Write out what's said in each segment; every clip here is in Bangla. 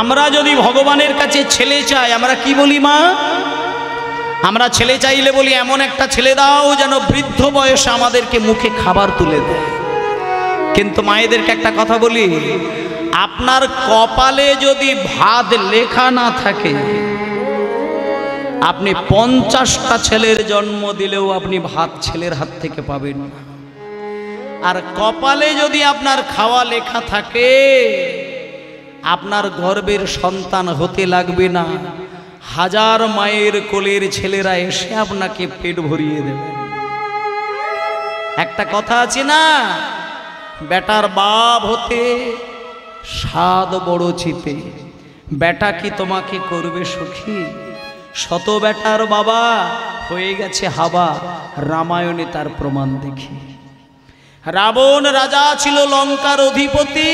আমরা যদি ভগবানের কাছে ছেলে চাই, আমরা কি বলি মা? আমরা ছেলে চাইলে বলি এমন একটা ছেলে দাও যেন বৃদ্ধ বয়সে আমাদেরকে মুখে খাবার তুলে দেয়। কিন্তু মায়েদেরকে একটা কথা বলি, আপনার কপালে যদি ভাত লেখা না থাকে, আপনি 50টা ছেলের জন্ম দিলেও আপনি ভাত ছেলের হাত থেকে পাবেন না। আর কপালে যদি আপনার খাওয়া লেখা থাকে, আপনার গর্ভের সন্তান হতে লাগবে না, 1000 মায়ের কোলের ছেলেরা এসে আপনাকে পেট ভরিয়ে দেবে। একটা কথা আছে না, বেটার বাপ হতে 7 বড় চিতে, বেটা কি তোমাকে করবে সুখী? শত বেটার বাবা হয়ে গেছে হাবা, রামায়ণে তার প্রমাণ দেখি। রাবণ রাজা ছিল লঙ্কার অধিপতি,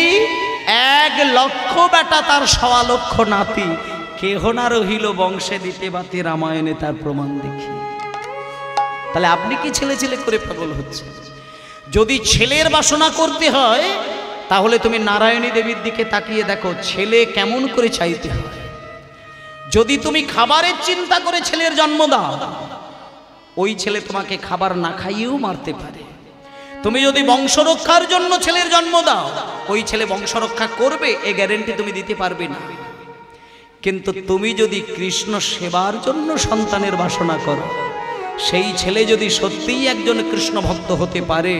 1 লক্ষ বেটা তার 1.25 লক্ষ নাতি, কেহ না রহিল বংশে দিতে বাতি, রামায়ণে তার প্রমাণ দেখি। তাহলে আপনি কি ছেলে ছেলে করে পাগল হচ্ছে? যদি ছেলের বাসনা করতে হয় তাহলে তুমি নারায়ণী দেবীর দিকে তাকিয়ে দেখো ছেলে কেমন করে চাইতে হয়। যদি তুমি খাবারের চিন্তা করে ছেলের জন্ম দাও, ওই ছেলে তোমাকে খাবার না খাইয়েও মারতে পারে। তুমি যদি বংশরক্ষার জন্য ছেলের জন্ম দাও, ওই ছেলে বংশরক্ষা করবে, এ গ্যারেন্টি তুমি দিতে পারবে না। কিন্তু তুমি যদি কৃষ্ণ সেবার জন্য সন্তানের বাসনা করো, সেই ছেলে যদি সত্যিই একজন কৃষ্ণ ভক্ত হতে পারে,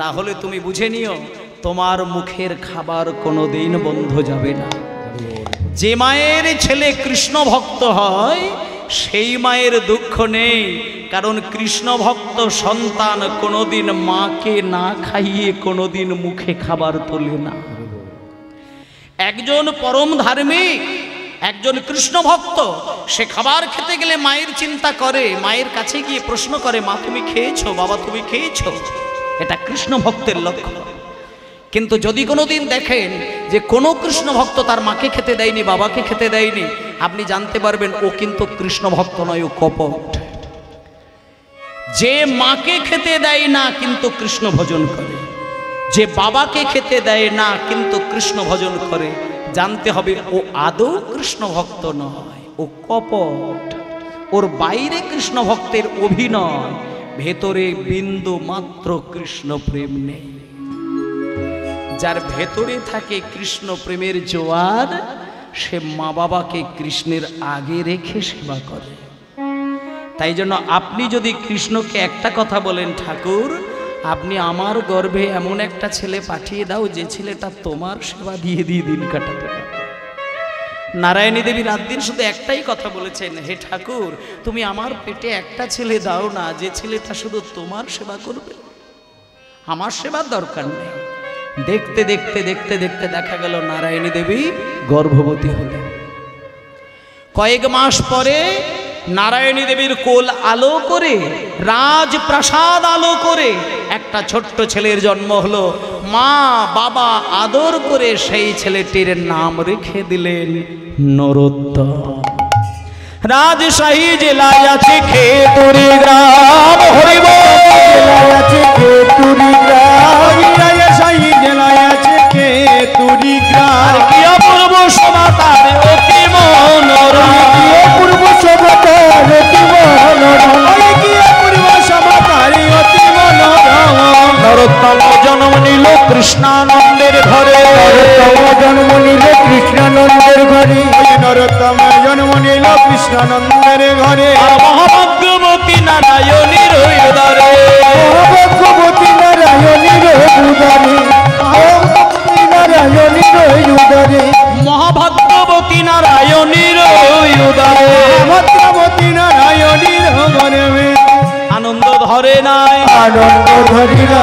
তাহলে তুমি বুঝে নিও তোমার মুখের খাবার কোনোদিন বন্ধ যাবে না। যে মায়ের ছেলে কৃষ্ণ ভক্ত হয় সেই মায়ের দুঃখ নেই, কারণ কৃষ্ণ ভক্ত সন্তান কোনোদিন মাকে না খাইয়ে কোনোদিন মুখে খাবার তোলে না। একজন পরম ধার্মিক, একজন কৃষ্ণ ভক্ত, সে খাবার খেতে গেলে মায়ের চিন্তা করে, মায়ের কাছে গিয়ে প্রশ্ন করে, মা তুমি খেয়েছো, বাবা তুমি খেয়েছো। এটা কৃষ্ণ ভক্তের লক্ষ্য। কিন্তু যদি কোনোদিন দেখেন যে কোনো কৃষ্ণ ভক্ত তার মাকে খেতে দেয়নি, বাবাকে খেতে দেয়নি, আপনি জানতে পারবেন ও কিন্তু কৃষ্ণ ভক্ত নয়, ও কপট। যে মাকে খেতে দেয় না কিন্তু কৃষ্ণ ভজন করে, যে বাবাকে খেতে দেয় না কিন্তু কৃষ্ণ ভজন করে, জানতে হবে ও আদৌ কৃষ্ণ ভক্ত নয়, ও কপট। ওর বাইরে কৃষ্ণ ভক্তের অভিনয়, ভেতরে বিন্দু মাত্র কৃষ্ণ প্রেম নেই। যার ভেতরে থাকে কৃষ্ণ প্রেমের জোয়ার, সে মা বাবাকে কৃষ্ণের আগে রেখে সেবা করে। তাই জন্য আপনি যদি কৃষ্ণকে একটা কথা বলেন, ঠাকুর আপনি আমার গর্ভে এমন একটা ছেলে পাঠিয়ে দাও যে ছেলেটা তোমার সেবা দিয়ে দিয়ে দিন কাটাতে পারে। নারায়ণী দেবী রাত দিন শুধু একটাই কথা বলেছেন, হে ঠাকুর তুমি আমার পেটে একটা ছেলে দাও না যে ছেলেটা শুধু তোমার সেবা করবে, আমার সেবার দরকার নেই। দেখতে দেখতে দেখতে দেখতে দেখা গেল নারায়ণী দেবী গর্ভবতী হলেন। কয়েক মাস পরে নারায়ণী দেবীর কোল আলো করে, রাজপ্রাসাদ আলো করে একটা ছোট্ট ছেলের জন্ম হলো। মা বাবা আদর করে সেই ছেলেটির নাম রেখে দিলেন নরোত্তম। রাজশাহী জেলায় আছে খেতুরি গ্রাম, হরিব জেলায় আছে খেতুরি গ্রাম, রাজশাহী জেলায় আছে খেতুরি গ্রাম। কি অপূর্ব শোভা তার অতি মনোরম, কি অপূর্ব শোভা তার অতি মনোরম, কি অপূর্ব শোভা তার অতি মনোরম। নরোত্তম জন্ম নিল কৃষ্ণানন্দের ঘরে, নরোত্তম জন্ম নিল কৃষ্ণানন্দের ঘরে, নরোত্তম জন্ম নিল কৃষ্ণানন্দের ঘরে। মহাভাগ্যবতী নারায়ণীর উদরে, মহাভাগ্যবতী নারায়ণীর উদরে, নারায়ণীর উদরে, মহাভাগ্যবতী নারায়ণীর উদরে, মহাভাগ্যবতী নারায়ণীর ঘরে। আনন্দ ধরে নাই, আনন্দ ধরি না,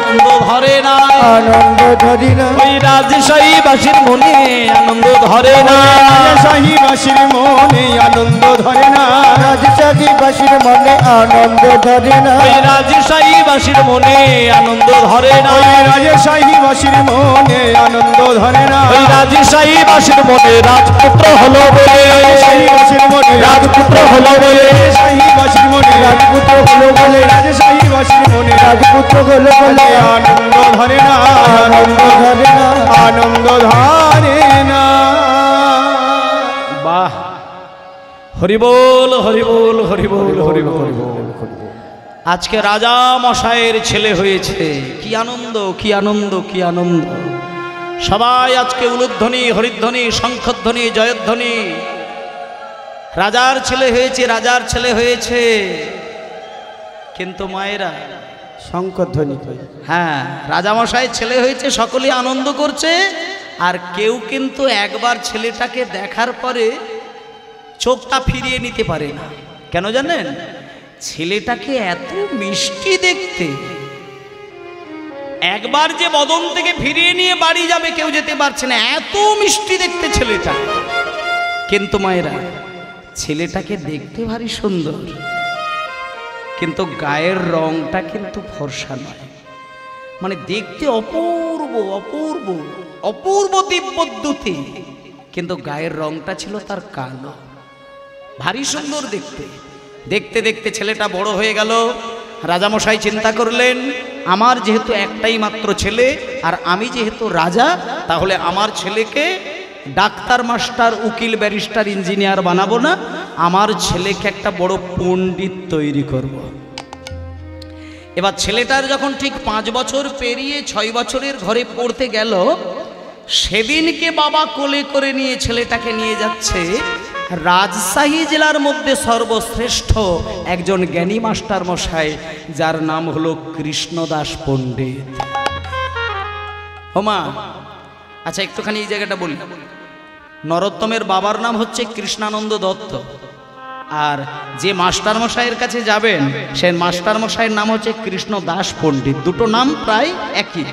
আনন্দ ধরে না, আনন্দ ধরি না, ওই রাজশাহী বাসীর মনে আনন্দ ধরে না, রাজশাহী বাসীর মনে আনন্দ ধরে না, রাজশাহী বাসীর মনে আনন্দ ধরে না, ওই রাজশাহী বাসীর মনে আনন্দ ধরে না, ওই রাজশাহী বাসীর মনে আনন্দ ধরে না, ওই রাজশাহী বাসীর মনে রাজপুত্র হলো বলে, রাজশাহী বাসীর মনে রাজপুত্র হলো বলে, রাজশাহী বাসীর মনে রাজপুত্র হলো বলে, রাজশাহী বাসীর মনে রাজপুত্র হলো বলে। আনন্দ ধরে না, আনন্দ ধরে না, আনন্দ ধরে না। হরিবোল হরিবোল হরিবোল হরিবোল। আজকে রাজা মশাইয়ের ছেলে হয়েছে, কি আনন্দ কি আনন্দ কি আনন্দ। সবাই আজকে উলুধ্বনি হরিধ্বনি শঙ্খধ্বনি জয়ধ্বনি। রাজার ছেলে হয়েছে, রাজার ছেলে হয়েছে। কিন্তু মায়েরা শঙ্খধ্বনি, হ্যাঁ রাজামশাইয়ের ছেলে হয়েছে, সকলেই আনন্দ করছে। আর কেউ কিন্তু একবার ছেলেটাকে দেখার পরে চোখটা ফিরিয়ে নিতে পারে না। কেন জানেন? ছেলেটাকে এত মিষ্টি দেখতে, একবার যে বদন থেকে ফিরিয়ে নিয়ে বাড়ি যাবে কেউ যেতে পারছে না, এত মিষ্টি দেখতে ছেলেটা। কিন্তু মায়েরা ছেলেটাকে দেখতে ভারী সুন্দর, কিন্তু গায়ের রংটা কিন্তু ফর্সা নয়। মানে দেখতে অপূর্ব অপূর্ব অপূর্ব দিব্যদ্যুতি, কিন্তু গায়ের রংটা ছিল তার কালো। ভারী সুন্দর দেখতে। দেখতে দেখতে ছেলেটা বড় হয়ে গেল। রাজামশাই চিন্তা করলেন, আমার যেহেতু একটাই মাত্র ছেলে আর আমি যেহেতু রাজা, তাহলে আমার ছেলেকে ডাক্তার মাস্টার উকিল ব্যারিস্টার ইঞ্জিনিয়ার বানাবো না, আমার ছেলেকে একটা বড় পণ্ডিত তৈরি করব। এবার ছেলেটার যখন ঠিক 5 বছর পেরিয়ে 6 বছরের ঘরে পড়তে গেল, সেদিনকে বাবা কোলে করে নিয়ে ছেলেটাকে নিয়ে যাচ্ছে রাজশাহী জেলার মধ্যে সর্বশ্রেষ্ঠ একজন জ্ঞানী মাস্টার মশাই, যার নাম হলো কৃষ্ণদাস পণ্ডিত। ওমা আচ্ছা একটুখানি এই জায়গাটা বলি। নরোত্তমের বাবার নাম হচ্ছে কৃষ্ণানন্দ দত্ত, আর যে মাস্টার মশাইয়ের কাছে যাবেন সে মাস্টার মশাইয়ের নাম হচ্ছে কৃষ্ণদাস পণ্ডিত। দুটো নাম প্রায় একই,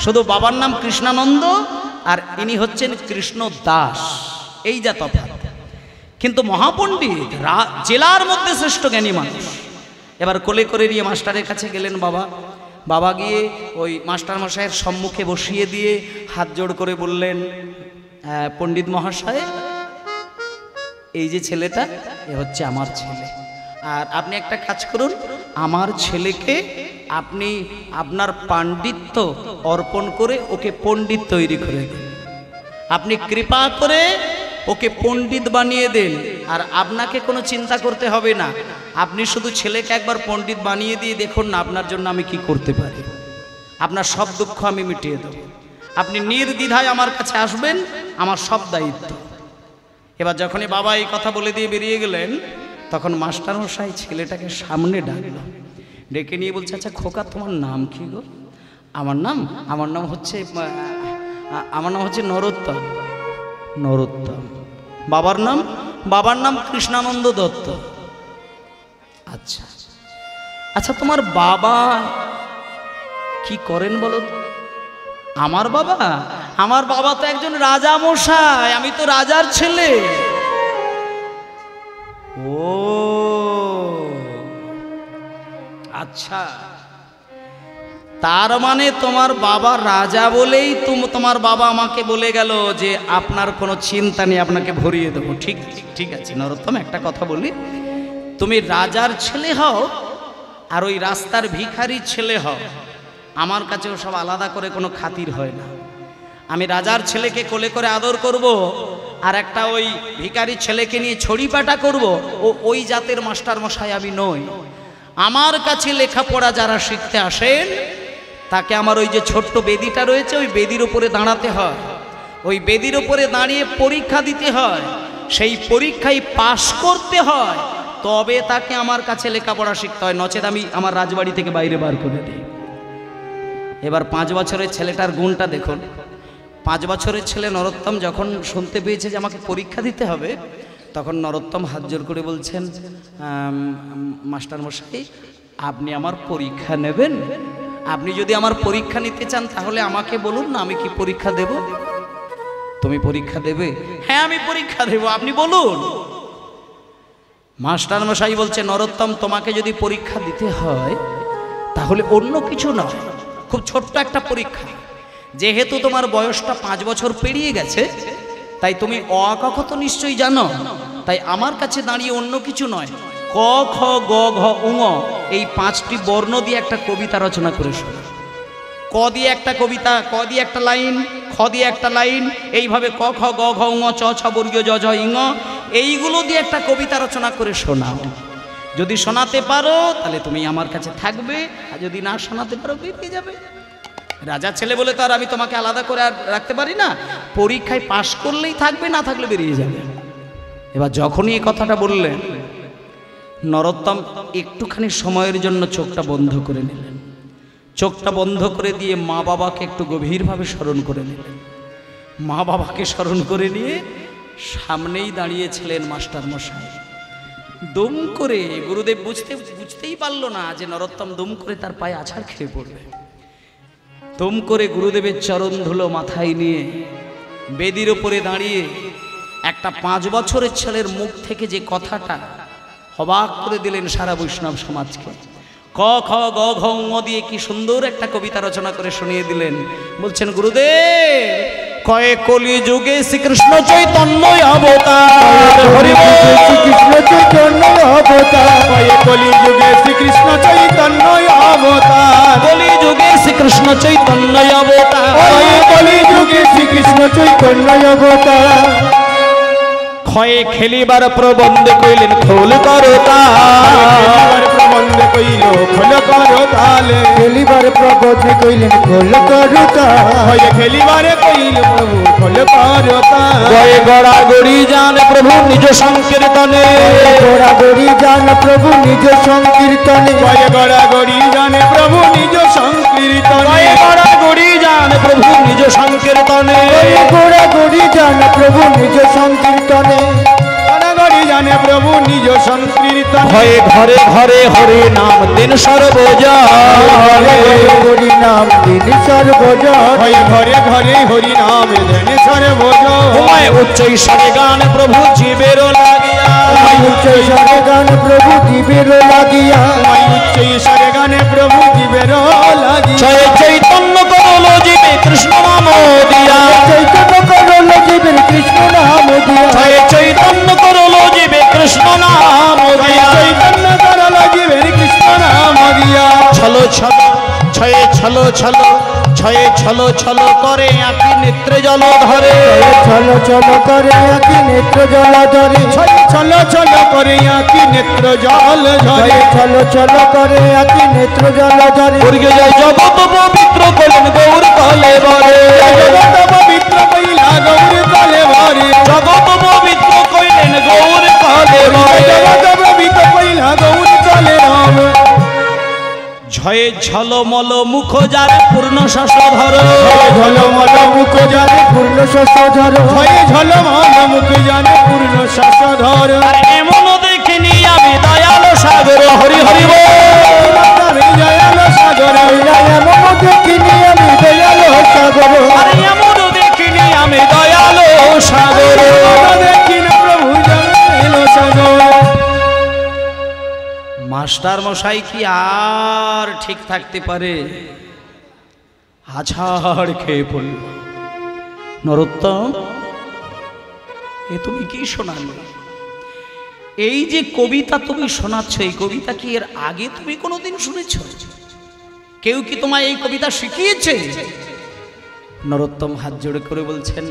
শুধু বাবার নাম কৃষ্ণানন্দ আর ইনি হচ্ছেন কৃষ্ণ দাস, এই যা তফাৎ। কিন্তু মহাপণ্ডিত, জেলার মধ্যে শ্রেষ্ঠ জ্ঞানী মানুষ। এবার কোলে করে নিয়ে মাস্টারের কাছে গেলেন বাবা। বাবা গিয়ে ওই মাস্টার মশাইয়ের সম্মুখে বসিয়ে দিয়ে হাত জোড় করে বললেন, পণ্ডিত মহাশয়, এই যে ছেলেটা এ হচ্ছে আমার ছেলে, আর আপনি একটা কাজ করুন, আমার ছেলেকে আপনি আপনার পাণ্ডিত্য অর্পণ করে ওকে পণ্ডিত তৈরি করে দিন। আপনি কৃপা করে ওকে পণ্ডিত বানিয়ে দেন, আর আপনাকে কোনো চিন্তা করতে হবে না। আপনি শুধু ছেলেকে একবার পণ্ডিত বানিয়ে দিয়ে দেখুন না আপনার জন্য আমি কি করতে পারি। আপনার সব দুঃখ আমি মিটিয়ে দেব। আপনি নির্দ্বিধায় আমার কাছে আসবেন, আমার সব দায়িত্ব। এবার যখনই বাবা এই কথা বলে দিয়ে বেরিয়ে গেলেন, তখন মাস্টারমশাই ছেলেটাকে সামনে ডাকলো, ডেকে নিয়ে বলছে, আচ্ছা খোকা তোমার নাম কি গো? আমার নাম হচ্ছে নরোত্তম। নরোত্তম। বাবার নাম কৃষ্ণানন্দ দত্ত। আচ্ছা আচ্ছা তোমার বাবা কি করেন বলো? আমার বাবা তো একজন রাজা মশাই, আমি তো রাজার ছেলে। ও আচ্ছা, তার মানে তোমার বাবা রাজা বলেই তোমার বাবা আমাকে বলে গেল যে আপনার কোনো চিন্তা নেই, আপনাকে ভরিয়ে দেবো। ঠিক ঠিক আছে নরোত্তম, একটা কথা বলি, তুমি রাজার ছেলে হও আর ওই রাস্তার ভিখারির ছেলে হও, আমার কাছেও সব আলাদা করে কোনো খাতির হয় না। আমি রাজার ছেলেকে কোলে করে আদর করব, আর একটা ওই ভিখারির ছেলেকে নিয়ে ছড়িপাটা করব, ওই জাতের মাস্টার মশাই আমি নই। আমার কাছে লেখাপড়া যারা শিখতে আসেন, তাকে আমার ওই যে ছোট্ট বেদিটা রয়েছে, ওই বেদির উপরে দাঁড়াতে হয়, ওই বেদির উপরে দাঁড়িয়ে পরীক্ষা দিতে হয়, সেই পরীক্ষায় পাশ করতে হয়, তবে তাকে আমার কাছে লেখাপড়া শিখতে হয়, নচেত আমি আমার রাজবাড়ি থেকে বাইরে বার করে দিই। এবার 5 বছরের ছেলেটার গুণটা দেখুন। 5 বছরের ছেলে নরোত্তম যখন শুনতে পেয়েছে যে আমাকে পরীক্ষা দিতে হবে, তখন নরোত্তম হাত জোর করে বলছেন, মাস্টার মশাই আপনি আমার পরীক্ষা নেবেন? আপনি যদি আমার পরীক্ষা নিতে চান তাহলে আমাকে বলুন না, আমি কি পরীক্ষা দেব? তুমি পরীক্ষা দেবে? হ্যাঁ আমি পরীক্ষা দেব, আপনি বলুন। মাস্টার মশাই বলছে, নরোত্তম তোমাকে যদি পরীক্ষা দিতে হয় তাহলে অন্য কিছু নয়, খুব ছোট্ট একটা পরীক্ষা। যেহেতু তোমার বয়সটা 5 বছর পেরিয়ে গেছে, তাই তুমি অ ক খ তো নিশ্চয়ই জানো, তাই আমার কাছে দাঁড়িয়ে অন্য কিছু নয়, ক খ গ ঘ ঙ এই 5টি বর্ণ দিয়ে একটা কবিতা রচনা করে শোনো। ক দিয়ে একটা কবিতা, ক দিয়ে একটা লাইন, খ দিয়ে একটা লাইন, এইভাবে ক খ গ ঘ ঙ চ ছ বর্গীয় জ ঝ ইঙ, এইগুলো দিয়ে একটা কবিতা রচনা করে শোনাও। যদি শোনাতে পারো তাহলে তুমি আমার কাছে থাকবে, আর যদি না শোনাতে পারো বেরিয়ে যাবে। রাজা ছেলে বলে তো আর আমি তোমাকে আলাদা করে আর রাখতে পারি না। পরীক্ষায় পাশ করলেই থাকবে, না থাকলে বেরিয়ে যাবে। এবার যখনই এই কথাটা বললেন, নরোত্তম একটুখানি সময়ের জন্য চোখটা বন্ধ করে নিলেন। চোখটা বন্ধ করে দিয়ে মা বাবাকে একটু গভীরভাবে স্মরণ করে নিলেন। মা বাবাকে স্মরণ করে নিয়ে সামনেই দাঁড়িয়েছিলেন মাস্টার মশাই। দুম করে গুরুদেব বুঝতেই পারল না যে নরোত্তম দুম করে তার পায়ে আছাড় খেয়ে পড়বে। দুম করে গুরুদেবের চরণ ধুলো মাথায় নিয়ে বেদির ওপরে দাঁড়িয়ে একটা 5 বছরের ছেলের মুখ থেকে যে কথাটা অবাক করে দিলেন সারা বৈষ্ণব সমাজকে। ক খ গ ঘ ঙ দিয়ে কি সুন্দর একটা কবিতা রচনা করে শুনিয়ে দিলেন। বলছেন, গুরুদেব, কয়ে কলি যুগে শ্রীকৃষ্ণ চৈতন্য অবতার, হরি শ্রীকৃষ্ণ চৈতন্য অবতার, কয়ে কলি যুগে শ্রীকৃষ্ণ চৈতন্য অবতার, কলি যুগে শ্রীকৃষ্ণ চৈতন্য অবতার, কয়ে কলি যুগে শ্রীকৃষ্ণ চৈতন্য অবতার। ক্ষয়ে খেলিবার প্রবন্ধে কইলেন খোল করো তাল, প্রবন্ধে কইল খোল করো তাল, খেলিবার প্রবন্ধে কইলেন খোল করো তাল, হয়ে খেলিবারে কইল প্রভু খোল করো তাল। গয়ে গড়াগড়ি যান প্রভু নিজ সংকীর্তনে, গড়াগড়ি যান প্রভু নিজ সংকীর্তনে, গয়ে গড়াগড়ি জানে প্রভু নিজ সংকীর্তনে, গয়ে গড়াগড়ি যান প্রভু নিজ সংকীর্তনে, গয়ে গড়াগড়ি যান প্রভু নিজ সংকীর্তনে, গড়াগড়ি জানে প্রভু নিজ সংকীর্তনে। হয়ে ঘরে ঘরে হরি নাম দিন সর্বজয়, হরি নাম দিন সর্বজয়, হয়ে ঘরে ঘরে হরি নাম দিন সর্বজয়। উচ্চ ঈশ্বরে গান প্রভু জীবের লাগিয়া, উচ্চ ঈশ্বরে গান প্রভু জীবের লাগিয়া, উচ্চ ঈশ্বরে গানে প্রভু জীবের লাগিয়া। জয় চৈতন্য করল জীবে কৃষ্ণ নাম দিয়া, চৈতন্য করল জীবের কৃষ্ণ নাম দিয়া, জয় চৈতন্য করল জীবে কৃষ্ণ নাম দিয়া, চৈতন্য করল জীবের কৃষ্ণ নাম দিয়া। ছলো ছলো ছয়ে ছলো ছলো, ছয়ে ছলো ছলো করে আঁকি নেত্রে জল ধরে, ছলো ছলো করে আঁকি নেত্র জল ধরে, ছলো ছলো করে আঁকি নেত্র জল ঝরে, ছলো ছলো করে আঁকি নেত্র জল ধরে। দুর্গে জয় জগৎ পবিত্র করলেন গৌর কলে বরে, জগৎ পবিত্র কইলা গৌর কলে ভরে, জগৎ পবিত্র কইলেন গৌর কলে বরে, জগৎ পবিত্র কইলা গৌর কলে ভরে। ঝয়ে ঝলমল মুখ যার পূর্ণ শশ ধর, ঝলমল মুখ জানে পূর্ণ শশ ধর, ভয়ে ঝলমল মুখ জানে পূর্ণ শশ ধর। আর এমন দেখিনি আমি দয়াল সাগর, হরি হরি বল, দয়াল সাগর, এমন দেখিনি আমি দয়াল সাগর, আর এমন দেখিনি আমি দয়াল সাগর। দেখি না প্রভু দয়াল সাগর। মাস্টার মশাই কি আর ঠিক থাকতে পারে? আছাড় খেয়ে পড়ল। নরোত্তম, এ তুমি কি শোনালে? এই যে কবিতা তুমি শোনাচ্ছ, এই কবিতা কি এর আগে তুমি কোনোদিন শুনেছ? কেউ কি তোমায় এই কবিতা শিখিয়েছে? নরোত্তম হাত জোড়ে করে বলছেন,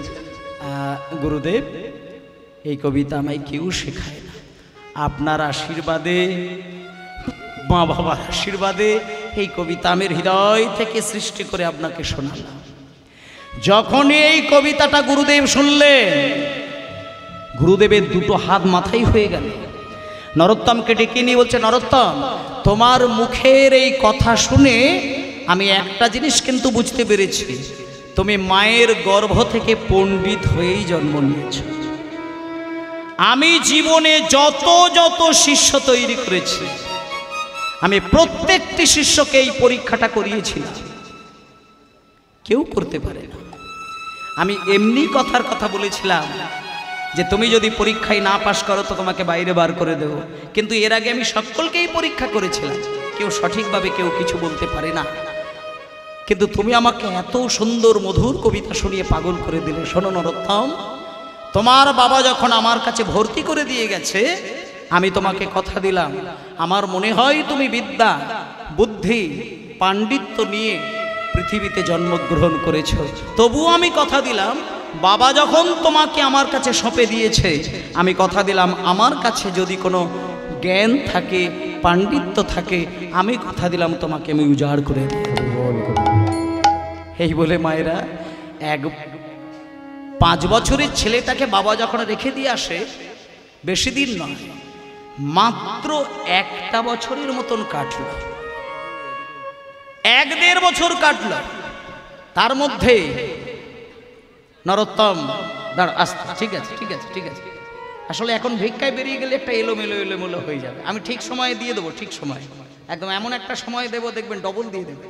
গুরুদেব, এই কবিতা আমায় কেউ শেখায় না। আপনার আশীর্বাদে, মা বাবার আশীর্বাদে এই কবিতা আমি হৃদয় থেকে সৃষ্টি করে আপনাকে শোনালাম। যখন এই কবিতাটা গুরুদেব শুনলেন, গুরুদেবের দুটো হাত মাথায় হয়ে গেল। নরোত্তমকে ডেকে নিয়ে বলছে, নরোত্তম, তোমার মুখের এই কথা শুনে আমি একটা জিনিস কিন্তু বুঝতে পেরেছি, তুমি মায়ের গর্ভ থেকে পণ্ডিত হয়েই জন্ম নিয়েছ। আমি জীবনে যত যত শিষ্য তৈরি করেছি, আমি প্রত্যেকটি শিষ্যকে এই পরীক্ষাটা করিয়েছিলাম, কেউ করতে পারে না। আমি এমনি কথার কথা বলেছিলাম যে তুমি যদি পরীক্ষায় না পাশ করো তো তোমাকে বাইরে বার করে দেব, কিন্তু এর আগে আমি সকলকেই পরীক্ষা করেছিলাম, কেউ সঠিকভাবে কেউ কিছু বলতে পারে না। কিন্তু তুমি আমাকে এত সুন্দর মধুর কবিতা শুনিয়ে পাগল করে দিলে। শোনো নরোত্তম, তোমার বাবা যখন আমার কাছে ভর্তি করে দিয়ে গেছে, আমি তোমাকে কথা দিলাম, আমার মনে হয় তুমি বিদ্যা, বুদ্ধি, পাণ্ডিত্য নিয়ে পৃথিবীতে জন্মগ্রহণ করেছ। তবুও আমি কথা দিলাম, বাবা যখন তোমাকে আমার কাছে সঁপে দিয়েছে, আমি কথা দিলাম আমার কাছে যদি কোনো জ্ঞান থাকে, পাণ্ডিত্য থাকে, আমি কথা দিলাম তোমাকে আমি উজাড় করে দিই। এই বলে মায়েরা 5 বছরের ছেলেটাকে বাবা যখন রেখে দিয়ে আসে, বেশি দিন নয়, মাত্র 1টা বছরের মতন কাটল, 1-1.5 বছর কাটল। তার মধ্যে নরোত্তম আস্তে, ঠিক আছে ঠিক আছে ঠিক আছে, আসলে এখন ভিক্ষায় বেরিয়ে গেলে একটা এলোমেলো হয়ে যাবে। আমি ঠিক সময়ে দিয়ে দেবো, ঠিক সময়, একদম এমন একটা সময় দেবো দেখবেন ডবল দিয়ে দেবে।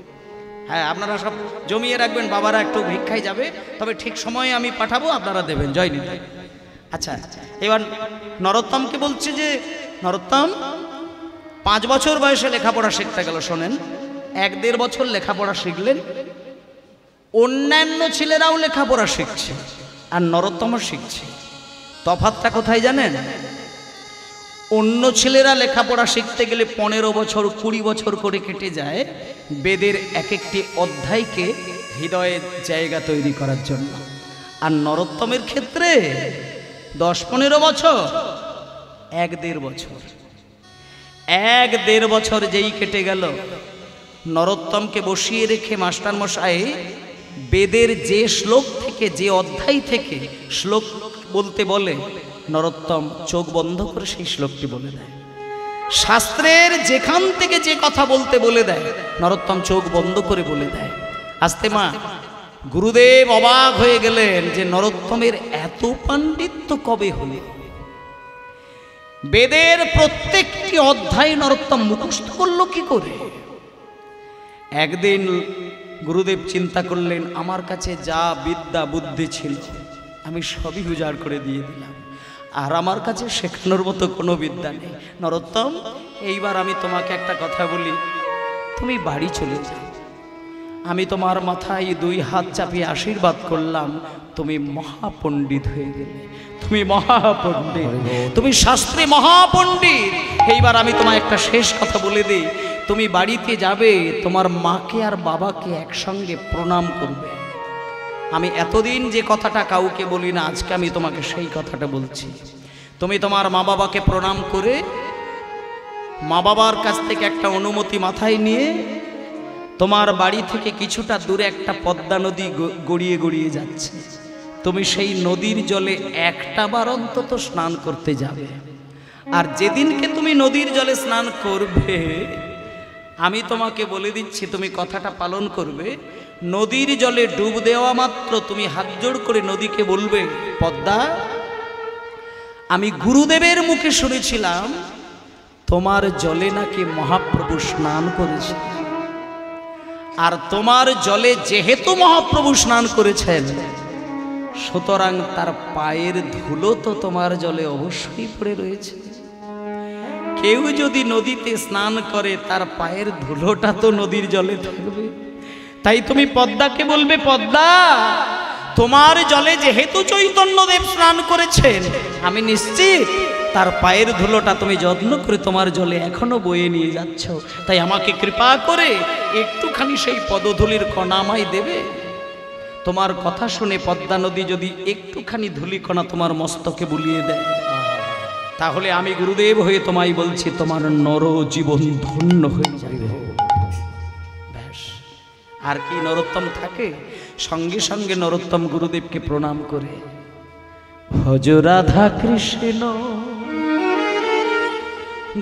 হ্যাঁ, আপনারা সব জমিয়ে রাখবেন, বাবারা একটু ভিক্ষায় যাবে, তবে ঠিক সময়ে আমি পাঠাবো, আপনারা দেবেন। জয় নিতাই। আচ্ছা, এবার নরোত্তমকে বলছে যে নরোত্তম 5 বছর বয়সে লেখাপড়া শিখতে গেল। শোনেন, 1-1.5 বছর লেখাপড়া শিখলেন, অন্যান্য ছেলেরাও লেখাপড়া শিখছে আর নরোত্তমও শিখছে। তফাৎটা কোথায় জানেন? অন্য ছেলেরা লেখাপড়া শিখতে গেলে 15 বছর 20 বছর করে কেটে যায় বেদের এক একটি অধ্যায়কে হৃদয়ে জায়গা তৈরি করার জন্য, আর নরোত্তমের ক্ষেত্রে 10-15 বছর, 1-1.5 বছর, 1-1.5 বছর যেই কেটে গেল, নরোত্তমকে বসিয়ে রেখে মাস্টারমশাই বেদের যে শ্লোক থেকে, যে অধ্যায় থেকে শ্লোক বলতে বলে, নরোত্তম চোখ বন্ধ করে সেই শ্লোকটি বলে দেয়। শাস্ত্রের যেখান থেকে যে কথা বলতে বলে দেয়, নরোত্তম চোখ বন্ধ করে বলে দেয়। আস্তে মা, গুরুদেব অবাক হয়ে গেলেন যে নরোত্তমের এত পাণ্ডিত্য কবে হলো। বেদের প্রত্যেকটি অধ্যায় নরোত্তম মুখস্থ করলো কি করে? একদিন গুরুদেব চিন্তা করলেন, আমার কাছে যা বিদ্যা বুদ্ধি ছিল আমি সবই উজাড় করে দিয়ে দিলাম, আর আমার কাছে শেখানোর মতো কোনো বিদ্যা নেই। নরোত্তম, এইবার আমি তোমাকে একটা কথা বলি, তুমি বাড়ি চলে যাও। আমি তোমার মাথায় 2 হাত চাপিয়ে আশীর্বাদ করলাম, তুমি মহাপণ্ডিত হয়ে গেলে, তুমি মহাপণ্ডিত, তুমি শাস্ত্রে মহাপণ্ডিত। এইবার আমি তোমায় একটা শেষ কথা বলে দিই, তুমি বাড়িতে যাবে, তোমার মাকে আর বাবাকে একসঙ্গে প্রণাম করবে। আমি এতদিন যে কথাটা কাউকে বলি না, আজকে আমি তোমাকে সেই কথাটা বলছি। তুমি তোমার মা বাবাকে প্রণাম করে, মা বাবার কাছ থেকে একটা অনুমতি মাথায় নিয়ে, তোমার বাড়ি থেকে কিছুটা দূরে একটা পদ্মা নদী গড়িয়ে গড়িয়ে যাচ্ছে, তুমি সেই নদীর জলে একটা বার অন্তত স্নান করতে যাবে। আর যেদিনকে তুমি নদীর জলে স্নান করবে, আমি তোমাকে বলে দিচ্ছি, তুমি কথাটা পালন করবে। নদীর জলে ডুব দেওয়া মাত্র তুমি হাত জোড় করে নদীকে বলবে, পদ্মা, আমি গুরুদেবের মুখে শুনেছিলাম তোমার জলে নাকি মহাপ্রভু স্নান করেছে, আর তোমার জলে যেহেতু মহাপ্রভু স্নান করেছেন, সুতরাং তার পায়ের ধুলো তো তোমার জলে অবশ্যই পড়ে রয়েছে। কেউ যদি নদীতে স্নান করে, তার পায়ের ধুলোটা তো নদীর জলে থাকবে। তাই তুমি পদ্মাকে বলবে, পদ্মা, তোমার জলে যেহেতু চৈতন্যদেব স্নান করেছেন, আমি নিশ্চিত তার পায়ের ধুলোটা তুমি যত্ন করে তোমার জলে এখনো বয়ে নিয়ে যাচ্ছ, তাই আমাকে কৃপা করে একটুখানি সেই পদধূলির কণা আমায় দেবে। তোমার কথা শুনে পদ্মা নদী যদি একটুখানি ধূলিকণা তোমার মস্তকে বুলিয়ে দেয়, তাহলে আমি গুরুদেব হয়ে তোমায় বলছি, তোমার নর জীবন ধন্য হয়ে যাবে। ব্যাস, আর কি নরোত্তম থাকে? সঙ্গে সঙ্গে নরোত্তম গুরুদেবকে প্রণাম করে, ভজ রাধা কৃষ্ণ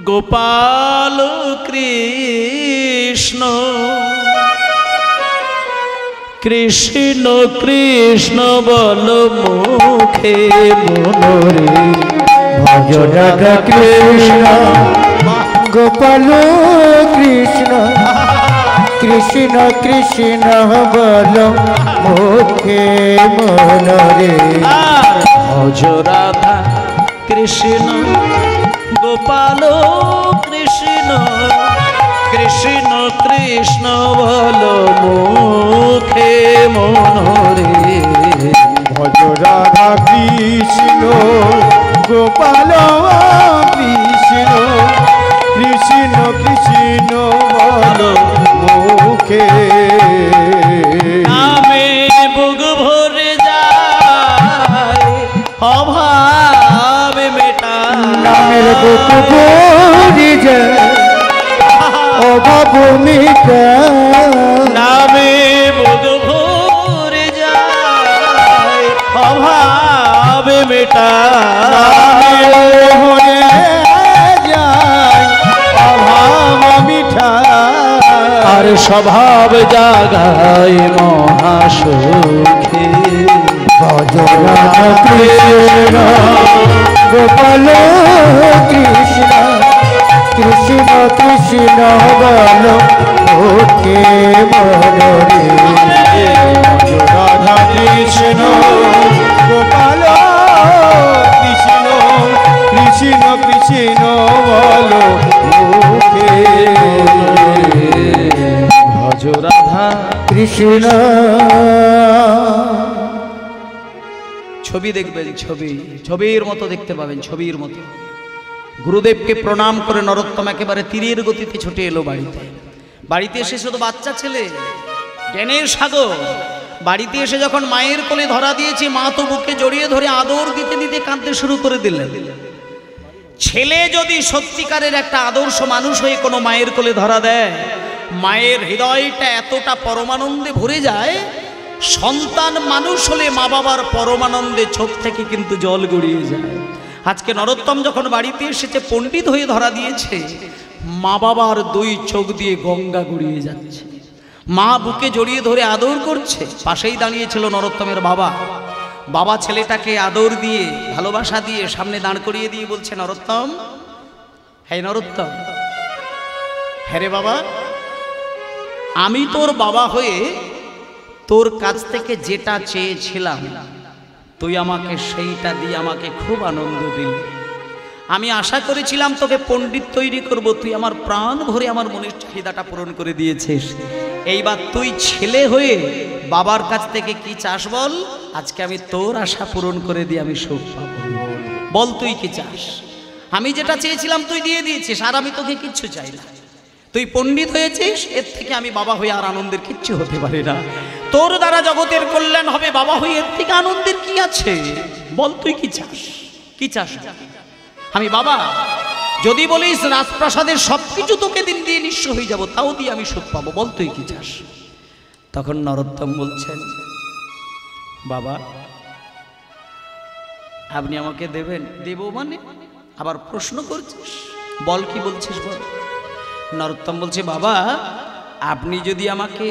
গোপাল কৃষ্ণ, কৃষ্ণ কৃষ্ণ বল মুখে মনরে, ভজ রাধা কৃষ্ণ গোপাল কৃষ্ণ, কৃষ্ণ কৃষ্ণ বল মুখে মনরে। ভজ রাধা কৃষ্ণ গোপাল কৃষ্ণ, কৃষ্ণ কৃষ্ণ বল মুখে মনরে। ভজ রাধা কৃষ্ণ গোপাল কৃষ্ণ, কৃষ্ণ কৃষ্ণ বল মুখে অভাব মেটা নামের বুক ভরি যায় অভাব মিটা নামে বুক ভরে যায় অভাব মেটা হয়ে যায় অভাব মিঠা আর স্বভাব জাগায় মহাসুখে ভজনা কৃষ্ণ গোপাল কৃষ্ণ কৃষ্ণ কৃষ্ণ বল ওকে মনরে রাধা কৃষ্ণ গোপাল কৃষ্ণ কৃষ্ণ কৃষ্ণ বল ওকে ভজ রাধা কৃষ্ণ। ছবি দেখবেন, ছবির মতো দেখতে পাবেন, ছবির মতো। গুরুদেবকে প্রণাম করে নরোত্তম একেবারে তীরের গতিতে ছুটে এলো বাড়িতে। বাড়িতে এসে শুধু বাচ্চা ছেলে, জ্ঞানের সাগর। বাড়িতে এসে যখন মায়ের কোলে ধরা দিয়েছি, মা তো বুকে জড়িয়ে ধরে আদর দিতে দিতে কাঁদতে শুরু করে দিলেন। ছেলে যদি সত্যিকারের একটা আদর্শ মানুষ হয়ে কোনো মায়ের কোলে ধরা দেয়, মায়ের হৃদয়টা এতটা পরমানন্দে ভরে যায়, সন্তান মানুষ হলে মা বাবার পরমানন্দে চোখ থেকে কিন্তু জল গড়িয়ে যায়। আজকে নরোত্তম যখন বাড়িতে এসেছে, পণ্ডিত হয়ে ধরা দিয়েছে, মা বাবার দুই চোখ দিয়ে গঙ্গা গড়িয়ে যাচ্ছে। মা বুকে জড়িয়ে ধরে আদর করছে। পাশেই দাঁড়িয়েছিল নরোত্তমের বাবা। বাবা ছেলেটাকে আদর দিয়ে ভালোবাসা দিয়ে সামনে দাঁড় করিয়ে দিয়ে বলছে, নরোত্তম, হ্যাঁ নরোত্তম, হ্যাঁ রে বাবা, আমি তোর বাবা হয়ে তোর কাছ থেকে যেটা চেয়েছিলাম তুই আমাকে সেইটা দিয়ে আমাকে খুব আনন্দ দিলি। আমি আশা করেছিলাম তোকে পণ্ডিত তৈরি করব, তুই আমার প্রাণ ভরে আমার মনের চাহিদাটা পূরণ করে দিয়েছিস। এইবার তুই ছেলে হয়ে বাবার কাছ থেকে কি চাস বল? আজকে আমি তোর আশা পূরণ করে দিয়ে আমি সুখ পাবো। বল তুই কি চাস? আমি যেটা চেয়েছিলাম তুই দিয়ে দিয়েছিস, আর আমি তোকে কিচ্ছু চাই না। তুই পণ্ডিত হয়েছিস, এর থেকে আমি বাবা হয়ে আর আনন্দের কিচ্ছু হতে পারে না। তোর দ্বারা জগতের কল্যাণ হবে, বাবা হয়ে এর থেকে আনন্দের কি আছে? বল তুই কি চাস? কি চাস? আমি বাবা, যদি বলিস রাজপ্রাসাদের সবকিছু তোকে দিন দিয়ে নিঃস্ব হয়ে যাব, তাও দিয়ে আমি সুখ পাবো। বল তুই কি চাস? তখন নরোত্তম বলছেন, বাবা আপনি আমাকে দেবেন? দেব মানে আবার প্রশ্ন করছিস? বল কি বলছিস বল। নরোত্তম বলছে, বাবা আপনি যদি আমাকে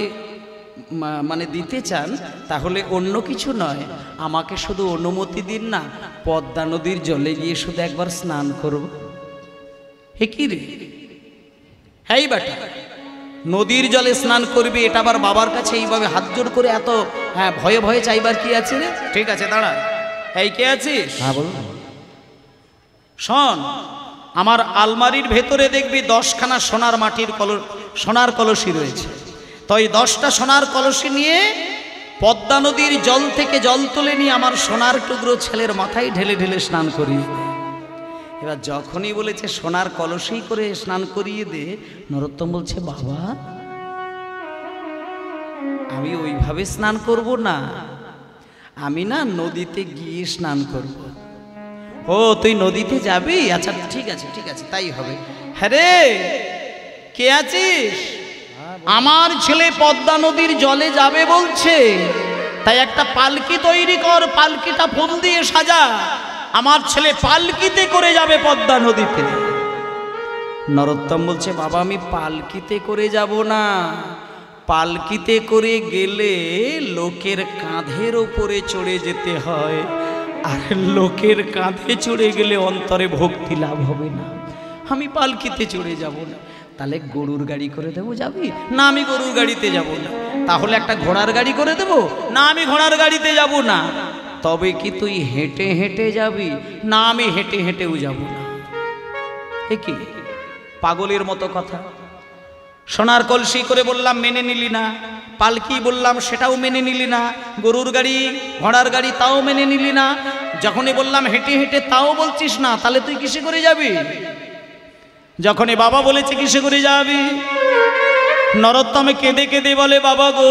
মানে দিতে চান তাহলে অন্য কিছু নয়, আমাকে শুধু অনুমতি দিন না, পদ্মা নদীর জলে গিয়ে শুধু একবার স্নান করব। হে কি রে, হ্যাঁ বেটা, নদীর জলে স্নান করবি, এটা আবার বাবার কাছে এইভাবে হাত জোড় করে এত ভয়ে ভয়ে চাইবার কি আছে রে? ঠিক আছে দাঁড়া, এই কে আছিস? শোন, আমার আলমারির ভেতরে দেখবি 10খানা সোনার কলসি রয়েছে। তো এই 10টা সোনার কলসি নিয়ে পদ্মা নদীর জল থেকে জল তুলে নিয়ে আমার সোনার টুকরো ছেলের মাথায় ঢেলে ঢেলে স্নান করিয়ে দে। এবার যখনই বলেছে সোনার কলসি করে স্নান করিয়ে দে, নরোত্তম বলছে, বাবা আমি ওইভাবে স্নান করব না, আমি না নদীতে গিয়ে স্নান করব। ও তুই নদীতে যাবি? আচ্ছা ঠিক আছে ঠিক আছে, তাই হবে। হ্যাঁ রে, কে আছিস? আমার ছেলে পদ্মা নদীর জলে যাবে বলছে, তাই একটা পালকি তৈরি কর, পালকিটা ফুল দিয়ে সাজা, আমার ছেলে পালকিতে করে যাবে পদ্মা নদীতে। নরোত্তম বলছে, বাবা আমি পালকিতে করে যাব না, পালকিতে করে গেলে লোকের কাঁধের ওপরে চড়ে যেতে হয়, আর লোকের কাঁধে চড়ে গেলে অন্তরে ভক্তি লাভ হবে না, আমি পালকিতে চড়ে যাব না। তাহলে গরুর গাড়ি করে দেবো, যাবি? না আমি গরুর গাড়িতে যাব না। তাহলে একটা ঘোড়ার গাড়ি করে দেবো? না আমি ঘোড়ার গাড়িতে যাব না। তবে কি তুই হেঁটে হেঁটে যাবি? না আমি হেঁটে হেঁটেও যাব না। এ কি পাগলের মতো কথা। সোনার কলসি করে বললাম মেনে নিলি না, পালকি বললাম সেটাও মেনে নিলি না, গরুর গাড়ি ঘোড়ার গাড়ি তাও মেনে নিলি না, যখনই বললাম হেঁটে হেঁটে তাও বলছিস না, তাহলে তুই কিসে করে যাবি? যখনই বাবা বলেছে কিসে করে যাবি? নরোত্তমে কেঁদে কেঁদে বলে, বাবা গো,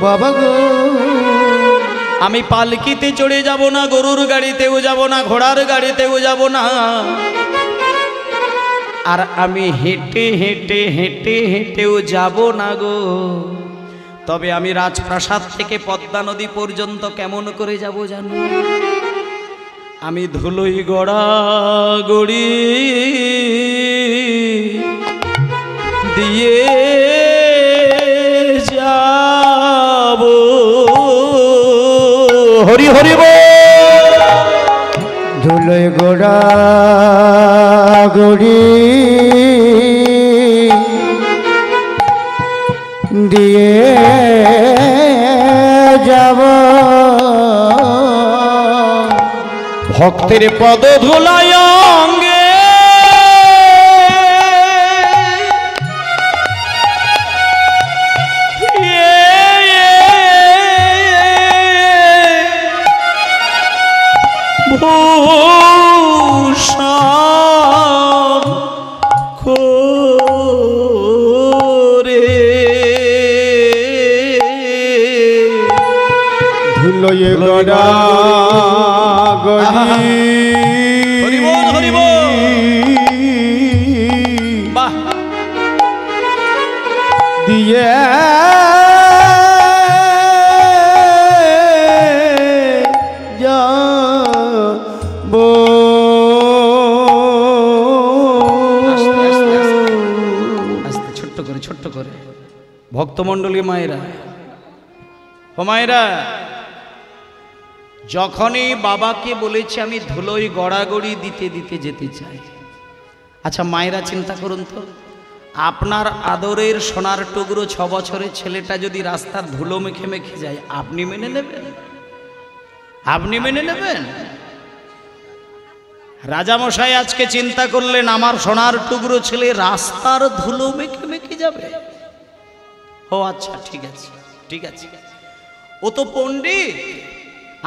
বাবা গো, আমি পালকিতে চড়ে যাব না, গরুর গাড়িতেও যাব না, ঘোড়ার গাড়িতেও যাব না, আর আমি হেঁটে হেঁটে হেঁটে হেঁটেও যাব না গো। তবে আমি রাজপ্রাসাদ থেকে পদ্মা নদী পর্যন্ত কেমন করে যাব জানো? আমি ধুলোই গড়াগড়ি দিয়ে যাব। হরি হরি বল। ধুলোয় গড়াগড়ি দিয়ে যাব, ভক্তের পদ ধুলায় অঙ্গে ভূষণ করে ধুলোয় গড়াগড়ি হরি বল হরি বল। বাহ। দিয়ে যাব। আস্তে ছোট্ট করে ছোট্ট করে। ভক্তমণ্ডলী মায়েরা, ও মায়েরা, যখনই বাবাকে বলেছে আমি ধুলোয় গড়াগড়ি দিতে দিতে যেতে চাই। আচ্ছা মায়েরা চিন্তা করুন তো, আপনার আদরের সোনার টুকরো 6 বছরের ছেলেটা যদি রাস্তার ধুলো মেখে মেখে যায়, আপনি মেনে নেবেন? আপনি মেনে নেবেন? রাজামশাই আজকে চিন্তা করলেন আমার সোনার টুকরো ছেলে রাস্তার ধুলো মেখে মেখে যাবে। ও আচ্ছা ঠিক আছে ঠিক আছে, ও তো পণ্ডিত,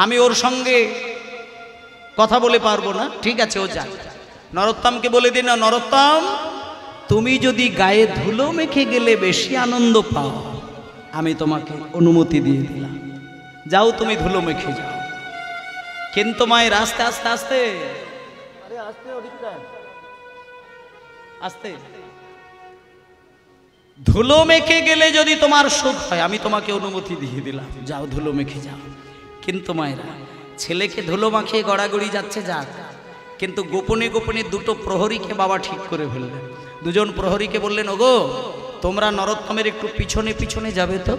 আমি ওর সঙ্গে কথা বলে পারবো না, ঠিক আছে ও যাক। নরোত্তমকে বলে দিন, না নরোত্তম, তুমি যদি গায়ে ধুলো মেখে গেলে বেশি আনন্দ পাও, আমি তোমাকে অনুমতি দিয়ে দিলাম, যাও তুমি ধুলো মেখে যাও। কিন্তু মায়ের আস্তে আস্তে আস্তে আস্তে ধুলো মেখে গেলে যদি তোমার সুখ হয়, আমি তোমাকে অনুমতি দিয়ে দিলাম, যাও ধুলো মেখে যাও। কিন্তু মায়েরা, ছেলেকে ধুলো মাখিয়ে গড়াগড়ি যাচ্ছে যাক, কিন্তু গোপনে গোপনে 2টো প্রহরীকে বাবা ঠিক করে ফেললেন। 2জন প্রহরীকে বললেন, ওগো তোমরা নরোত্তমের একটু পিছনে পিছনে যাবে তো,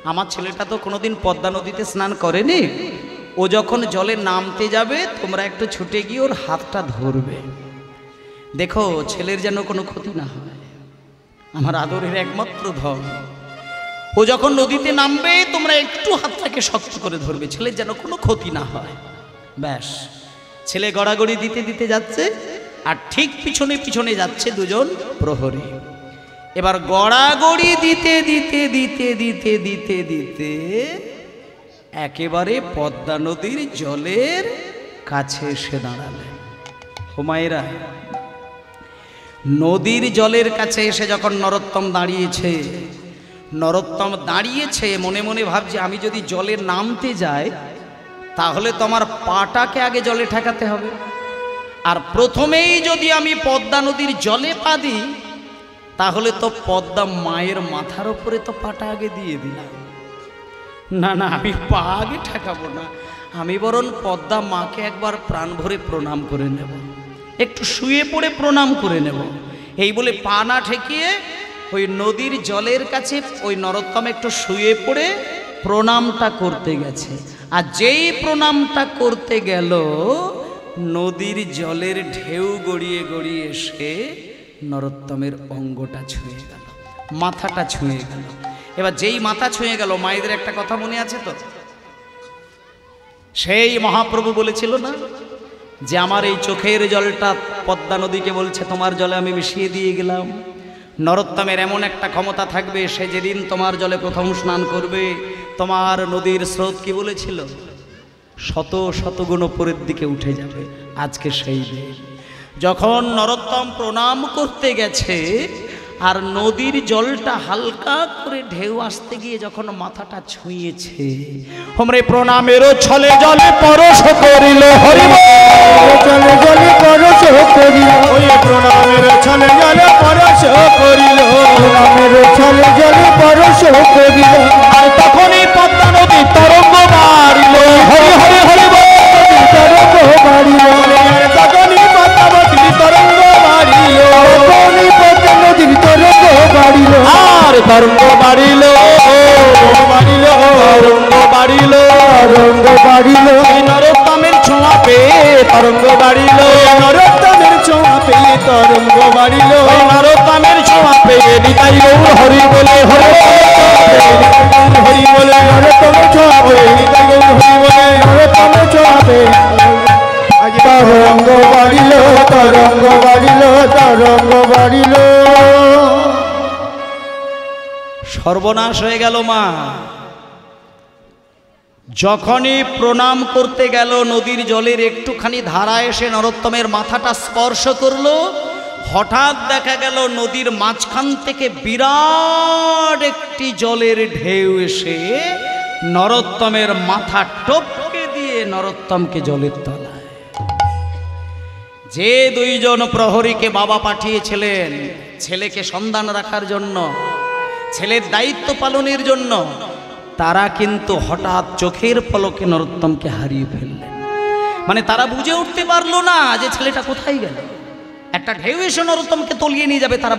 আমার ছেলেটা তো কোনোদিন পদ্মা নদীতে স্নান করেনি, ও যখন জলে নামতে যাবে তোমরা একটু ছুটে গিয়ে ওর হাতটা ধরবে, দেখো ছেলের যেন কোনো ক্ষতি না হয়, আমার আদরের একমাত্র ধন, ও যখন নদীতে নামবে তোমরা একটু হাতটাকে শক্ত করে ধরবে, ছেলের যেন কোনো ক্ষতি না হয়। ব্যাস, ছেলে গড়াগড়ি দিতে দিতে যাচ্ছে, আর ঠিক পিছনে পিছনে যাচ্ছে 2জন প্রহরী। এবার গড়াগড়ি দিতে দিতে দিতে দিতে দিতে দিতে একেবারে পদ্মা নদীর জলের কাছে এসে দাঁড়ালেন। হুমায়রা, নদীর জলের কাছে এসে যখন নরোত্তম দাঁড়িয়েছে, নরোত্তম দাঁড়িয়েছে মনে মনে ভাবছে, আমি যদি জলে নামতে যাই তাহলে তো আমার পাটাকে আগে জলে ঠেকাতে হবে, আর প্রথমেই যদি আমি পদ্মা নদীর জলে পা দিই তাহলে তো পদ্মা মায়ের মাথার উপরে তো পাটা আগে দিয়ে দিলাম, না না আমি পা আগে ঠেকাবো না, আমি বরং পদ্মা মাকে একবার প্রাণ ভরে প্রণাম করে নেব, একটু শুয়ে পড়ে প্রণাম করে নেব। এই বলে পা না ঠেকিয়ে ওই নদীর জলের কাছে ওই নরোত্তম একটু শুয়ে পড়ে প্রণামটা করতে গেছে, আর যেই প্রণামটা করতে গেল নদীর জলের ঢেউ গড়িয়ে গড়িয়ে এসে নরোত্তমের অঙ্গটা ছুঁয়ে গেল, মাথাটা ছুঁয়ে গেল। এবার যেই মাথা ছুঁয়ে গেল, মায়েদের একটা কথা মনে আছে তো, সেই মহাপ্রভু বলেছিল না যে আমার এই চোখের জলটা পদ্মা নদীকে বলছে তোমার জলে আমি মিশিয়ে দিয়ে গেলাম। নরোত্তমের এমন একটা ক্ষমতা থাকবে, সে যেদিন তোমার জলে প্রথম স্নান করবে তোমার নদীর স্রোত কি বলেছিল, শত শত গুণ উপরের দিকে উঠে যাবে। আজকে সেই দিন যখন নরোত্তম প্রণাম করতে গেছে আর নদীর জলটা হালকা করে ঢেউ আসতে গিয়ে যখন মাথাটা ছুঁয়েছে, হোমরে প্রণামেরও ছলে জলে পরশ করিল হরি চলে জলে পরশ করিল, ওই প্রণামের ছলে জলে পরশ করিল, প্রণামের ছলে জলে পরশ করিল। আর তখনই পদ্মা নদী তরঙ্গ বাড়িল হরি হরি হরি তরঙ্গ বাড়িল, তখনই পদ্মা নদীর তরঙ্গ বাড়িল, তখনই পদ্মা নদীর তরঙ্গ বাড়িল, আর তরঙ্গ বাড়িল বাড়িল, তরঙ্গ বাড়িল তরঙ্গ বাড়িল, নরোত্তমের ছোঁয়া পেয়ে তরঙ্গ বাড়িল, নরোত্তমের ছোঁয়া পেয়ে তরঙ্গ বাড়িল, নরোত্তমের ছোঁয়া পেয়ে নিতাই গৌর হরি বলে হরি হরি বলে, নরোত্তমের ছোঁয়া পেয়ে নিতাই গৌর হরি বলে, নরোত্তমের ছোঁয়া পেয়ে তরঙ্গ বাড়িল, তরঙ্গ বাড়িল, তরঙ্গ বাড়িল। সর্বনাশ হয়ে গেল মা। যখনই প্রণাম করতে গেল নদীর জলের একটুখানি ধারা এসে নরোত্তমের মাথাটা স্পর্শ করলো, হঠাৎ দেখা গেল নদীর মাঝখান থেকে বিরাট একটি জলের ঢেউ এসে নরোত্তমের মাথা টপকে দিয়ে নরোত্তমকে জলের তলায়। যে দুইজন প্রহরীকে বাবা পাঠিয়েছিলেন ছেলেকে সন্ধান রাখার জন্য, ছেলের দায়িত্ব পালনের জন্য, তারা কিন্তু হঠাৎ চোখের পলকে নরোত্তমকে হারিয়ে ফেললেন। মানে তারা বুঝে উঠতে পারলো না যে ছেলেটা কোথায় গেল। একটা ঢেউ এসে নরোত্তমকে তলিয়ে নিয়ে যাবে, তারা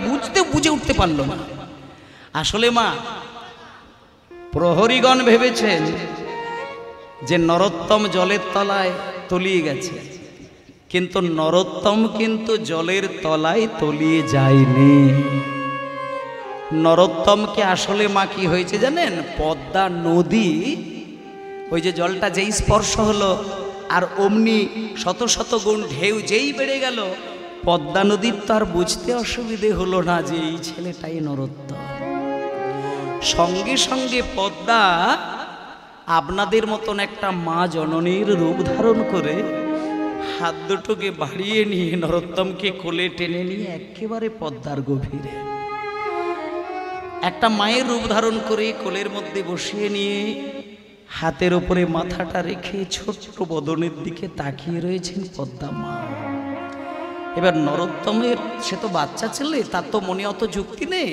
বুঝে উঠতে পারলো না। আসলে মা, প্রহরীগণ ভেবেছেন যে নরোত্তম জলের তলায় তলিয়ে গেছে, কিন্তু নরোত্তম কিন্তু জলের তলায় তলিয়ে যায়নি। নরোত্তমকে আসলে মা কি হয়েছে জানেন? পদ্মা নদী, ওই যে জলটা যেই স্পর্শ হলো আর অমনি শত শত গুণ ঢেউ যেই বেড়ে গেল, পদ্মা নদীর তো আর বুঝতে অসুবিধে হলো না যে এই ছেলেটাই নরোত্তম। সঙ্গে সঙ্গে পদ্মা আপনাদের মতন একটা মা জননীর রূপ ধারণ করে হাত দুটোকে বাড়িয়ে নিয়ে নরোত্তমকে কোলে টেনে নিয়ে একেবারে পদ্মার গভীরে একটা মায়ের রূপ ধারণ করে কোলের মধ্যে বসিয়ে নিয়ে হাতের ওপরে মাথাটা রেখে ছোট্ট বদনের দিকে তাকিয়ে রয়েছেন পদ্মা মা। এবার নরোত্তমের, সে তো বাচ্চা ছেলে, তার তো মনে অত যুক্তি নেই।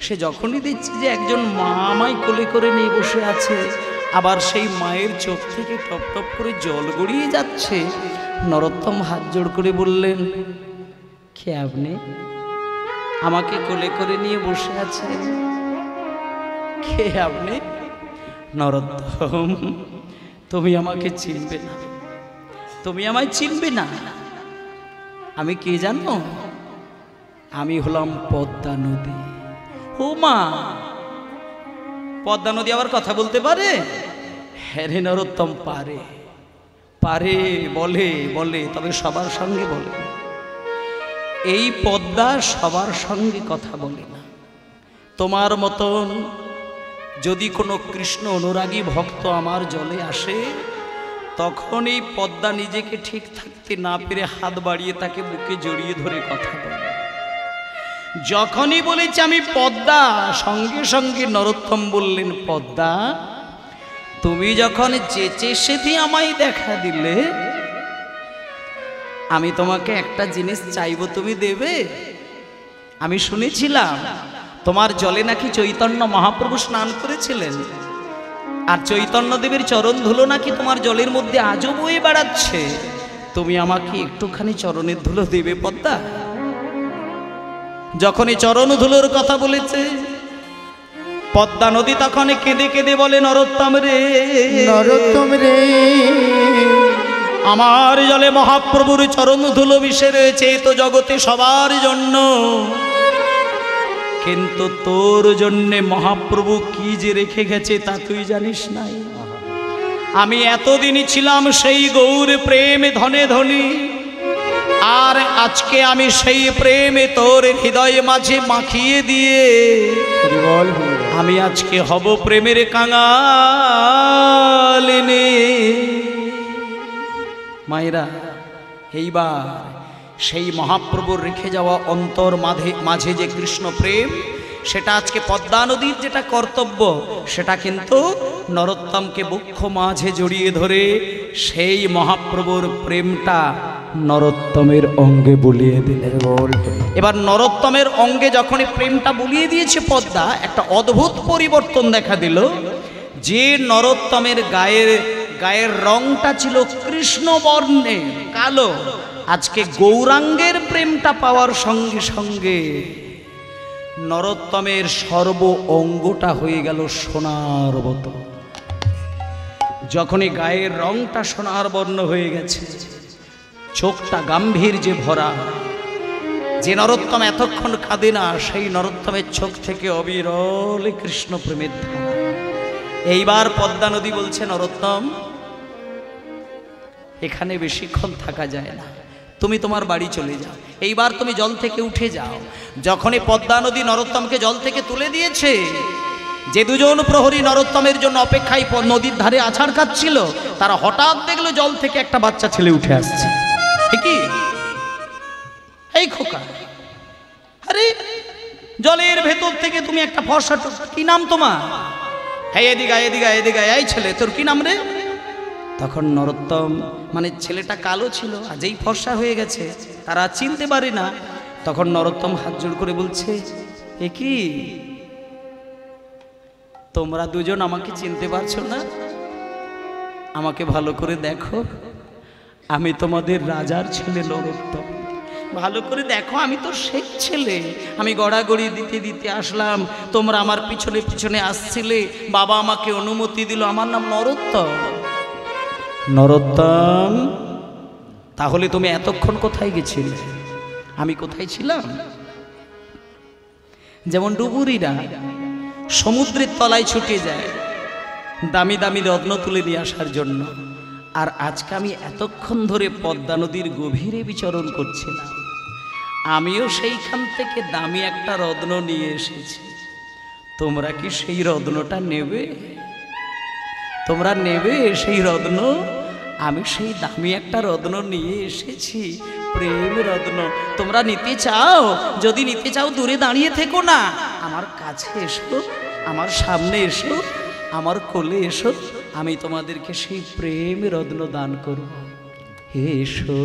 সে যখনই দেখছে যে একজন মা আমায় কোলে করে নিয়ে বসে আছে, আবার সেই মায়ের চোখ থেকে টপ টপ করে জল গড়িয়ে যাচ্ছে, নরোত্তম হাত জোড় করে বললেন, কে আপনি? আমাকে কোলে করে নিয়ে বসে আছেন, কে আপনি? নরোত্তম, তুমি আমাকে চিনবে না, তুমি আমায় চিনবে না। আমি কে জানো? আমি হলাম পদ্মা নদী। ও মা, পদ্মা নদী আবার কথা বলতে পারে? হ্যাঁ রে নরোত্তম, পারে, পারে, বলে বলে, তবে সবার সঙ্গে বলে। এই পদ্মা সবার সঙ্গে কথা বলে না। তোমার মতন যদি কোনো কৃষ্ণ অনুরাগী ভক্ত আমার জলে আসে, তখন এই পদ্মা নিজেকে ঠিক থাকতে না পেরে হাত বাড়িয়ে তাকে বুকে জড়িয়ে ধরে কথা বলে। যখনই বলেছে আমি পদ্মা, সঙ্গে সঙ্গে নরোত্তম বললেন, পদ্মা, তুমি যখন চেঁচে সেধে আমায় দেখা দিলে, আমি তোমাকে একটা জিনিস চাইবো, তুমি দেবে? আমি শুনেছিলাম তোমার জলে নাকি চৈতন্য মহাপ্রভু স্নান করেছিলেন, আর চৈতন্য দেবের চরণ ধুলো নাকি তোমার জলের মধ্যে আজও বয়ে বেড়াচ্ছে। তুমি আমাকে একটুখানি চরণের ধুলো দেবে পদ্মা? যখনই চরণ ধুলোর কথা বলেছে, পদ্মা নদী তখন কেঁদে কেঁদে বলে, নরোত্তম রে, নরোত্তম রে, আমার জলে মহাপ্রভুর চরণ ধুলো মিশে রয়েছে, তো জগতে সবার জন্য, কিন্তু তোর জন্যে মহাপ্রভু কি যে রেখে গেছে তা তুই জানিস নাই। আমি এতদিনই ছিলাম সেই গৌর প্রেমে ধনে ধনী, আর আজকে আমি সেই প্রেমে তোর হৃদয়ে মাঝে মাখিয়ে দিয়ে আমি আজকে হব প্রেমের কাঙালিনী। মায়েরা, এইবার সেই মহাপ্রভুর রেখে যাওয়া অন্তর মাঝে যে কৃষ্ণ প্রেম, সেটা আজকে পদ্মা নদীর যেটা কর্তব্য, সেটা কিন্তু নরোত্তমকে বক্ষ মাঝে জড়িয়ে ধরে সেই মহাপ্রভুর প্রেমটা নরোত্তমের অঙ্গে বুলিয়ে দিলেন। এবার নরোত্তমের অঙ্গে যখনই প্রেমটা বুলিয়ে দিয়েছে পদ্মা, একটা অদ্ভুত পরিবর্তন দেখা দিল। যে নরোত্তমের গায়ের রংটা ছিল কৃষ্ণ বর্ণের কালো, আজকে গৌরাঙ্গের প্রেমটা পাওয়ার সঙ্গে সঙ্গে নরোত্তমের সর্ব অঙ্গটা হয়ে গেল সোনার মতো। যখনই গায়ের রংটা সোনার বর্ণ হয়ে গেছে, চোখটা গাম্ভীর্যে ভরা, যে নরোত্তম এতক্ষণ কাঁদে না, সেই নরোত্তমের চোখ থেকে অবিরল কৃষ্ণ প্রেমের ধারা। এইবার পদ্মা নদী বলছে, নরোত্তম এখানে বেশিক্ষণ থাকা যায় না, তুমি তোমার বাড়ি চলে যাও, এইবার তুমি জল থেকে উঠে যাও। যখনই পদ্মা নদী নরোত্তমকে জল থেকে তুলে দিয়েছে, যে দুজন প্রহরী নরোত্তমের জন্য অপেক্ষায় নদীর ধারে আছাড় কাটছিল, তারা হঠাৎ দেখলো জল থেকে একটা বাচ্চা ছেলে উঠে আসছে। কি এই খোকা, আরে জলের ভেতর থেকে তুমি একটা ফর্সা, কি নাম তোমার? হ্যাঁ এদিকে এদিকে এদিকে, এই ছেলে তোর কি নাম রে? তখন নরোত্তম, মানে ছেলেটা কালো ছিল, আজই ফর্সা হয়ে গেছে, তারা চিনতে পারে না। তখন নরোত্তম হাত জোড় করে বলছে, এ কি তোমরা দুজন আমাকে চিনতে পারছো না? আমাকে ভালো করে দেখো, আমি তোমাদের রাজার ছেলে নরোত্তম, ভালো করে দেখো, আমি তো শেখ ছেলে, আমি গড়াগড়ি দিতে দিতে আসলাম, তোমরা আমার পিছনে পিছনে আসছিলে, বাবা আমাকে অনুমতি দিল, আমার নাম নরোত্তম। নরোত্তম, তাহলে তুমি এতক্ষণ কোথায় গেছিলে? আমি কোথায় ছিলাম? যেমন ডুবুরিরা সমুদ্রের তলায় ছুটে যায় দামি দামি রত্ন তুলে নিয়ে আসার জন্য, আর আজকে আমি এতক্ষণ ধরে পদ্মা নদীর গভীরে বিচরণ করছিলাম, আমিও সেইখান থেকে দামি একটা রত্ন নিয়ে এসেছি। তোমরা কি সেই রত্নটা নেবে? তোমরা নেবে সেই রত্ন? আমি সেই দামি একটা রত্ন নিয়ে এসেছি, প্রেম রত্ন। তোমরা নিতে চাও? যদি নিতে চাও দূরে দাঁড়িয়ে থেকো না, আমার কাছে এসো, আমার সামনে এসো, আমার কোলে এসো, আমি তোমাদেরকে সেই প্রেম রত্ন দান করব। এসো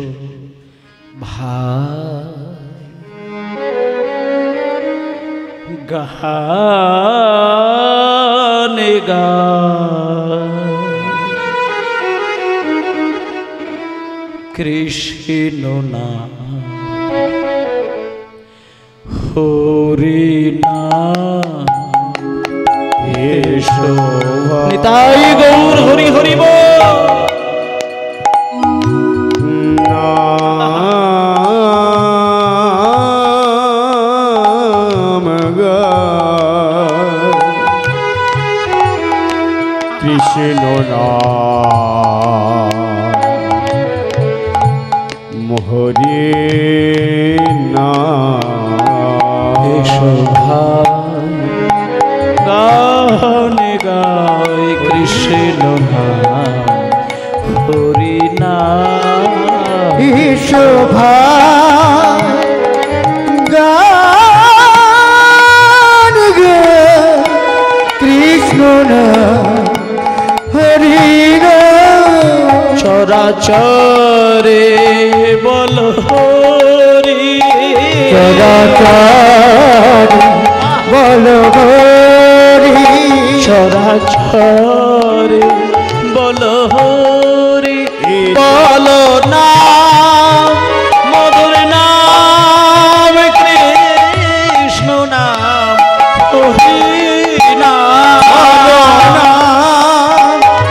ভাই, গানে গা কৃষ্ণ নাম হরি নাম, এসো নিতাই গৌর হরি হরি বল। কৃষ্ণ নাম হরি নাম, এসো ভাই গানে গাই কৃষ্ণ নাম হরি নাম, এসো ভাই গান গে কৃষ্ণ নাম হরি নাম, চরাচরে বল হরি, চরাচরে বল হরি, চরাচরে বল হরি, বল নাম মধুর নাম কৃষ্ণ নাম হরি নাম,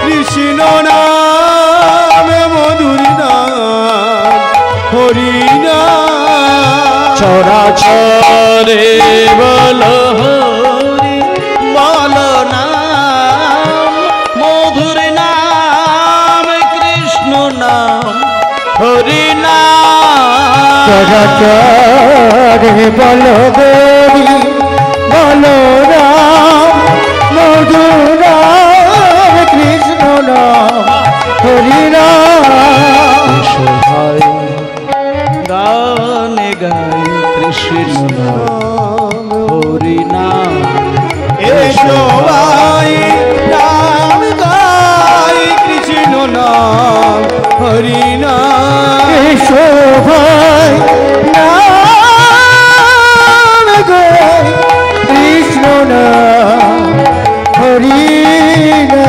কৃষ্ণ নাম মধুর নাম হরি নাম, চরাচরে বল হরি, বল নাম মধুর নাম কৃষ্ণ নাম হরি নাম, চরাচরে বল হরি, বল রাম মধুর নাম কৃষ্ণ নাম হরি নাম, এসো ভাই গান করি না।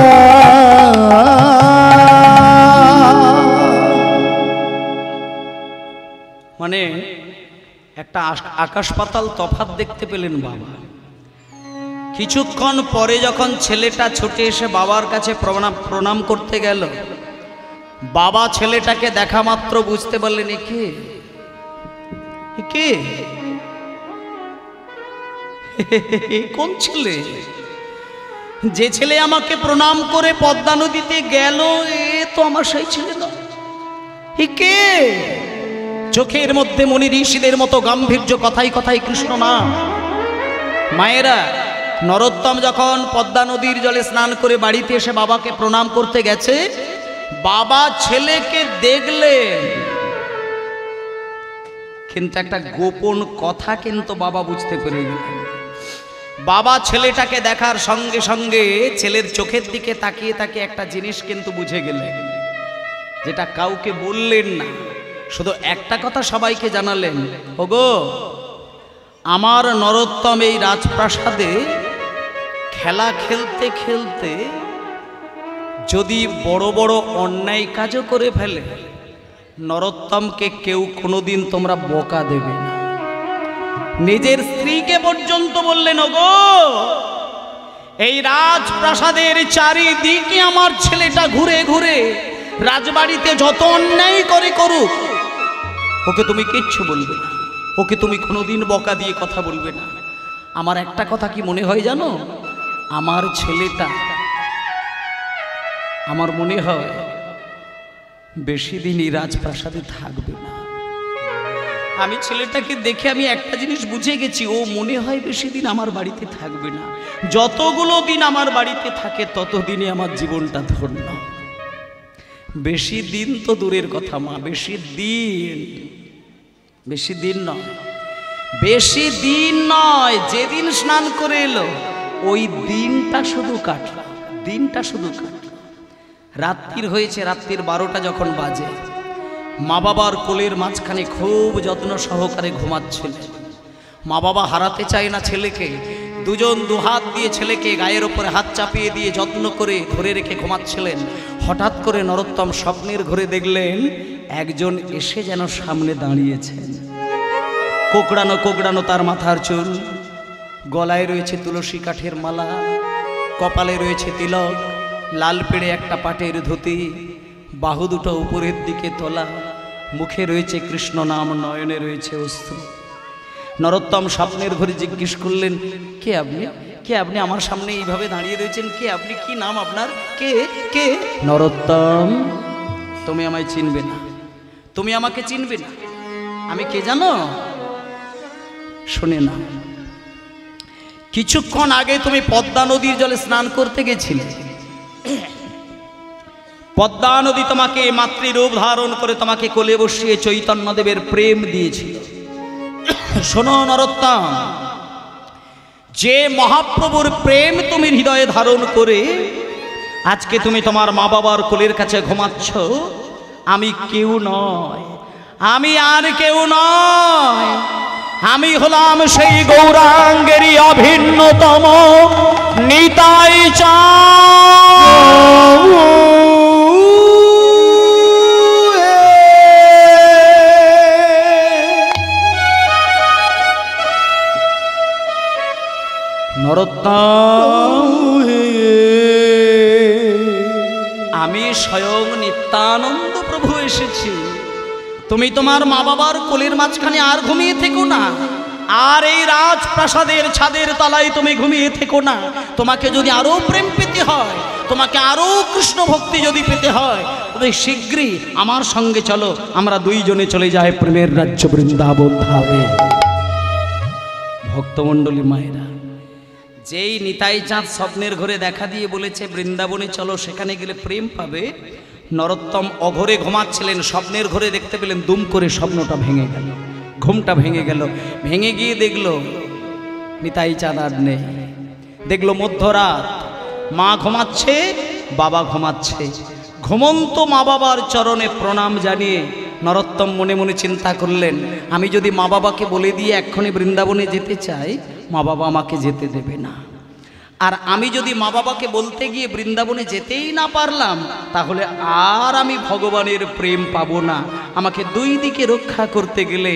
মানে একটা আকাশ পাতাল তফাৎ দেখতে পেলেন বাবা। কিছুক্ষণ পরে যখন ছেলেটা ছুটে এসে বাবার কাছে প্রণাম করতে গেল, বাবা ছেলেটাকে দেখা মাত্র বুঝতে পারলেন কে কে কোন ছেলে? যে ছেলে আমাকে প্রণাম করে পদ্মা নদীতে গেল, এ তো আমার সেই ছেলে না। কে? চোখের মধ্যে মুনি ঋষিদের মতো গাম্ভীর্য, কথাই কথাই কৃষ্ণ নাম। মায়েরা, নরোত্তম যখন পদ্মা নদীর জলে স্নান করে বাড়িতে এসে বাবাকে প্রণাম করতে গেছে, বাবা ছেলেকে দেখলেন, কিন্তু একটা গোপন কথা কিন্তু বাবা বুঝতে পেরে গেলেন। বাবা ছেলেটাকে দেখার সঙ্গে সঙ্গে ছেলের চোখের দিকে তাকিয়ে তাকিয়ে একটা জিনিস কিন্তু বুঝে গেলেন, যেটা কাউকে বললেন না, শুধু একটা কথা সবাইকে জানালেন, ওগো আমার নরোত্তম এই রাজপ্রাসাদে খেলা খেলতে খেলতে যদি বড় বড় অন্যায় কাজও করে ফেলে, নরোত্তমকে কেউ কোনোদিন তোমরা বকা দেবে না। নিজের স্ত্রীকে পর্যন্ত বললেন, ওগো এই রাজপ্রাসাদের চারিদিকে আমার ছেলেটা ঘুরে ঘুরে রাজবাড়িতে যত অন্যায় করে করুক, ওকে তুমি কিচ্ছু বলবে না, ওকে তুমি কোনোদিন বকা দিয়ে কথা বলবে না। আমার একটা কথা কি মনে হয় জানো, আমার ছেলেটা, আমার মনে হয় বেশি দিনই রাজপ্রাসাদে থাকবে না। আমি ছেলেটাকে দেখে আমি একটা জিনিস বুঝে গেছি, ও মনে হয় বেশি দিন আমার বাড়িতে থাকবে না। যতগুলো দিন আমার বাড়িতে থাকে ততদিনে আমার জীবনটা ধন্য। বেশি দিন তো দূরের কথা মা, বেশি দিন নয়, বেশি দিন নয়, যেদিন স্নান করে এলো ওই দিনটা শুধু কাটলো, রাত্রির হয়েছে, রাত্রির 12টা যখন বাজে, মা বাবার কোলের মাঝখানে খুব যত্ন সহকারে ঘুমাচ্ছিলেন। মা বাবা হারাতে চায় না ছেলেকে, দুজন দুহাত দিয়ে ছেলেকে গায়ের ওপরে হাত চাপিয়ে দিয়ে যত্ন করে ধরে রেখে ঘুমাচ্ছিলেন। হঠাৎ করে নরোত্তম স্বপ্নের ঘরে দেখলেন একজন এসে যেন সামনে দাঁড়িয়েছেন। কোকড়ানো তার মাথার চুল, গলায় রয়েছে তুলসী কাঠের মালা, কপালে রয়েছে তিলক, লাল পেড়ে একটা পাটের ধুতি, বাহু দুটো উপরের দিকে তোলা, মুখে রয়েছে কৃষ্ণ নাম, নয়নে রয়েছে অশ্রু। নরোত্তম স্বপ্নের ঘরে জিজ্ঞেস করলেন, কে আপনি? কে আপনি আমার সামনে এইভাবে দাঁড়িয়ে রয়েছেন? কে আপনি? কি নাম আপনার? কে কে? নরোত্তম, তুমি আমায় চিনবে না, তুমি আমাকে চিনবে না। আমি কে জানো? শুনে না, কিছুক্ষণ আগে তুমি পদ্মা নদীর জলে স্নান করতে গেছিলে, পদ্মা নদী তোমাকে মাতৃরূপ ধারণ করে তোমাকে কোলে বসিয়ে চৈতন্যদেবের প্রেম দিয়েছিল। শোনো নরোত্তম, যে মহাপ্রভুর প্রেম তুমি হৃদয়ে ধারণ করে আজকে তুমি তোমার মা বাবার কোলের কাছে ঘুমাচ্ছ, আমি কেউ নয়, আমি আর কেউ নয়, আমি হলাম সেই গৌরাঙ্গেরই অভিন্নতম নিতাই চাঁদ। নরোত্তম, আমি স্বয়ং নিত্যানন্দ প্রভু এসেছি। তুমি তোমার মা বাবার কোলের মাঝখানে আর ঘুমিয়ে থেকো না, আর এই রাজপ্রাসাদের ছাদের তলায় তুমি ঘুমিয়ে থেকো না। তোমাকে যদি আরো প্রেম পেতে হয়, তোমাকে আরো কৃষ্ণ ভক্তি যদি পেতে হয়, তবে শীঘ্রই আমার সঙ্গে চলো, আমরা দুইজনে চলে যাই প্রেমের রাজ্য বৃন্দাবন ধামে। ভক্তমণ্ডলী মায়েরা, যেই নিতাই চাঁদ স্বপ্নের ঘরে দেখা দিয়ে বলেছে বৃন্দাবনে চলো, সেখানে গেলে প্রেম পাবে, নরোত্তম অঘরে ঘুমাচ্ছিলেন, স্বপ্নের ঘরে দেখতে পেলেন দুম করে স্বপ্নটা ভেঙে গেল, ঘুমটা ভেঙে গেল। ভেঙে গিয়ে দেখলো নিতাই চাঁদ আর নেই। দেখলো মধ্যরাত, মা ঘুমাচ্ছে, বাবা ঘুমাচ্ছে। ঘুমন্ত মা বাবার চরণে প্রণাম জানিয়ে নরোত্তম মনে মনে চিন্তা করলেন, আমি যদি মা বাবাকে বলে দিয়ে এক্ষুনি বৃন্দাবনে যেতে চাই, মা বাবা আমাকে যেতে দেবে না। আর আমি যদি মা বাবাকে বলতে গিয়ে বৃন্দাবনে যেতেই না পারলাম, তাহলে আর আমি ভগবানের প্রেম পাবো না। আমাকে দুই দিকে রক্ষা করতে গেলে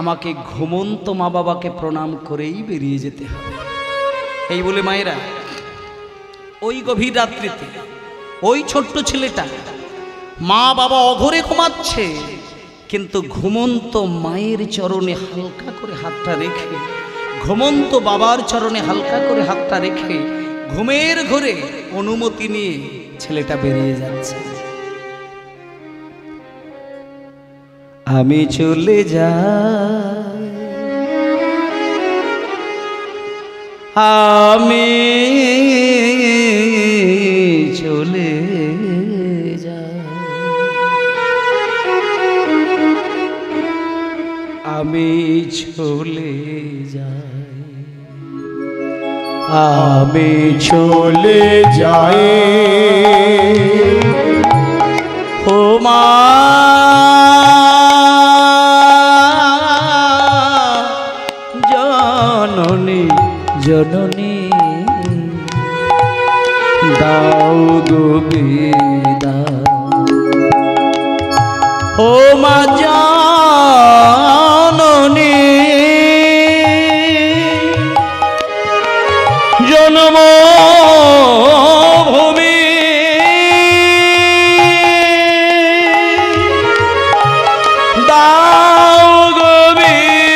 আমাকে ঘুমন্ত মা বাবাকে প্রণাম করেই বেরিয়ে যেতে হবে। এই বলে মায়েরা ওই গভীর রাত্রিতে ওই ছোট্ট ছেলেটা, মা বাবা অঘরে ঘুমাচ্ছে, কিন্তু ঘুমন্ত মায়ের চরণে হালকা করে হাতটা রেখে, ঘুমন্ত বাবার চরণে হালকা করে হাতটা রেখে ঘুমের ঘরে অনুমতি নিয়ে ছেলেটা বেরিয়ে যাচ্ছে। আমি চলে যাই, আমি চলে যাই, আমি চলে যাই, আমি চলে যাই, ও মা জননী জননী, দাও গো বিদায়, ও মা জননী জন্মভূমি, দাও গো বিদায়।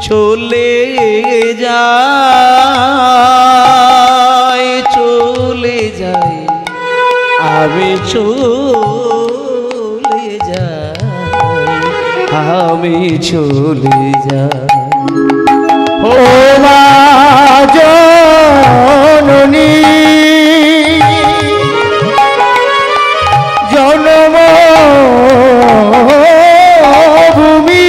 চলে যাই, চলে যাই, আমি চলে যাই, আমি চলে যাই, ও মা জননী জন্মভূমি,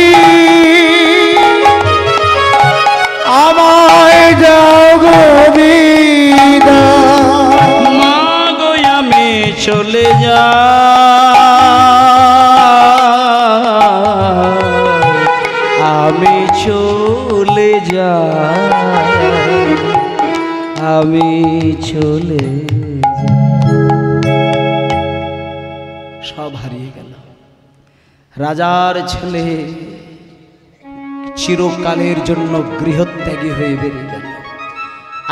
আমায় দাও গো বিদায়। মা গো আমি চলে যাই, আমি চলে যাই, আমি চলে যাই। সব হারিয়ে গেল। রাজার ছেলে চিরকালের জন্য গৃহত্যাগী হয়ে বেরিয়ে গেল।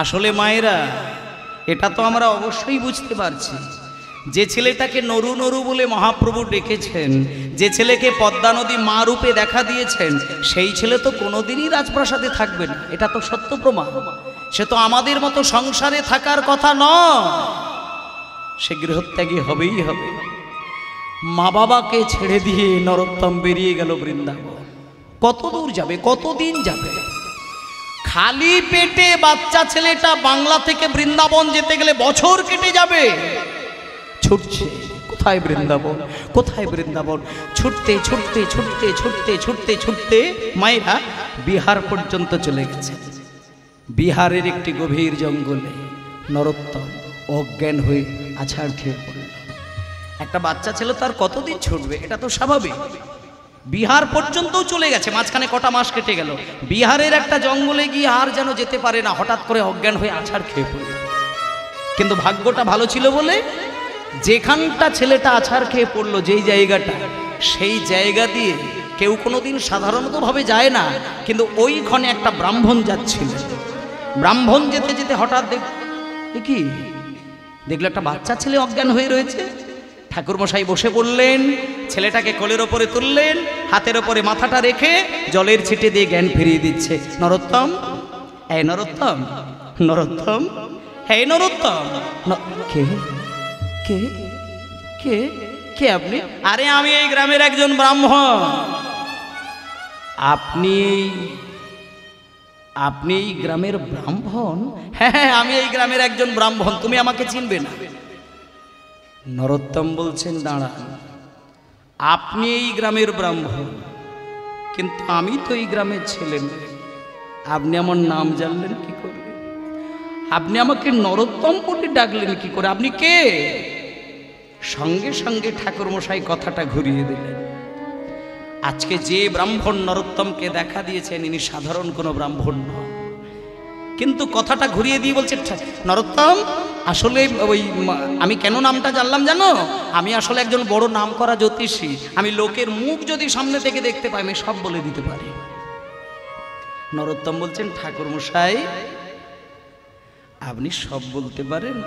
আসলে মায়েরা, এটা তো আমরা অবশ্যই বুঝতে পারছি, যে ছেলেটাকে নরু নরু বলে মহাপ্রভু ডেকেছেন, যে ছেলেকে পদ্মা নদী মা রূপে দেখা দিয়েছেন, সেই ছেলে তো কোনোদিনই রাজপ্রাসাদে থাকবে না। এটা তো সত্য প্রমাণ। সে তো আমাদের মতো সংসারে থাকার কথা নয়, সে গৃহত্যাগী হবেই হবে। মা বাবাকে ছেড়ে দিয়ে নরোত্তম বেরিয়ে গেল বৃন্দাবন। কত দূর যাবে, কতদিন যাবে? খালি পেটে বাচ্চা ছেলেটা বাংলা থেকে বৃন্দাবন যেতে গেলে বছর কেটে যাবে। ছুটছে, কোথায় বৃন্দাবন, কোথায় বৃন্দাবন, ছুটতে ছুটতে ছুটতে ছুটতে ছুটতে ছুটতে মায়েরা বিহার পর্যন্ত চলে গেছে। বিহারের একটি গভীর জঙ্গলে নরোত্তম অজ্ঞান হয়ে আছাড় খেয়ে পড়ল। একটা বাচ্চা ছেলে তার কতদিন ছুটবে, এটা তো স্বাভাবিক। বিহার পর্যন্তও চলে গেছে, মাঝখানে কটা মাস কেটে গেল। বিহারের একটা জঙ্গলে গিয়ে আর যেন যেতে পারে না, হঠাৎ করে অজ্ঞান হয়ে আছাড় খেয়ে পড়ল। কিন্তু ভাগ্যটা ভালো ছিল বলে যেখানটা ছেলেটা আছাড় খেয়ে পড়লো, যেই জায়গাটা, সেই জায়গা দিয়ে কেউ কোনোদিন সাধারণতভাবে যায় না, কিন্তু ওইখানে একটা ব্রাহ্মণ যাচ্ছিল। ব্রাহ্মণ যেতে যেতে হঠাৎ কি দেখলো, একটা বাচ্চা ছেলে অজ্ঞান হয়ে রয়েছে। ঠাকুরমশাই বসে পড়লেন, ছেলেটাকে কোলের ওপরে তুললেন, হাতের ওপরে মাথাটা রেখে জলের ছিটে দিয়ে জ্ঞান ফিরিয়ে দিচ্ছে। নরোত্তম, এই নরোত্তম, নরোত্তম, এই নরোত্তম। কে কে কে কে আপনি? আরে আমি এই গ্রামের একজন ব্রাহ্মণ। আপনি আপনি এই গ্রামের ব্রাহ্মণ? হ্যাঁ হ্যাঁ, আমি এই গ্রামের একজন ব্রাহ্মণ, তুমি আমাকে চিনবে না? নরোত্তম বলছেন, দাঁড়ান, আপনি এই গ্রামের ব্রাহ্মণ, কিন্তু আমি তো এই গ্রামের ছেলে নই। আপনি আমার নাম জানলেন কি করে? আপনি আমাকে নরোত্তম বলে ডাকলেন কি করে? আপনি কে? সঙ্গে সঙ্গে ঠাকুরমশাই কথাটা ঘুরিয়ে দিলেন। আজকে যে ব্রাহ্মণ নরোত্তমকে দেখা দিয়েছেন, ইনি সাধারণ কোনো ব্রাহ্মণ নয়। কিন্তু কথাটা ঘুরিয়ে দিয়ে বলছে, নরোত্তম আসলে ওই আমি কেন নামটা জানলাম জানো? আমি আসলে একজন বড় নামকরা জ্যোতিষী। আমি লোকের মুখ যদি সামনে থেকে দেখতে পাই, আমি সব বলে দিতে পারি। নরোত্তম বলছেন, ঠাকুরমশাই আপনি সব বলতে পারেন?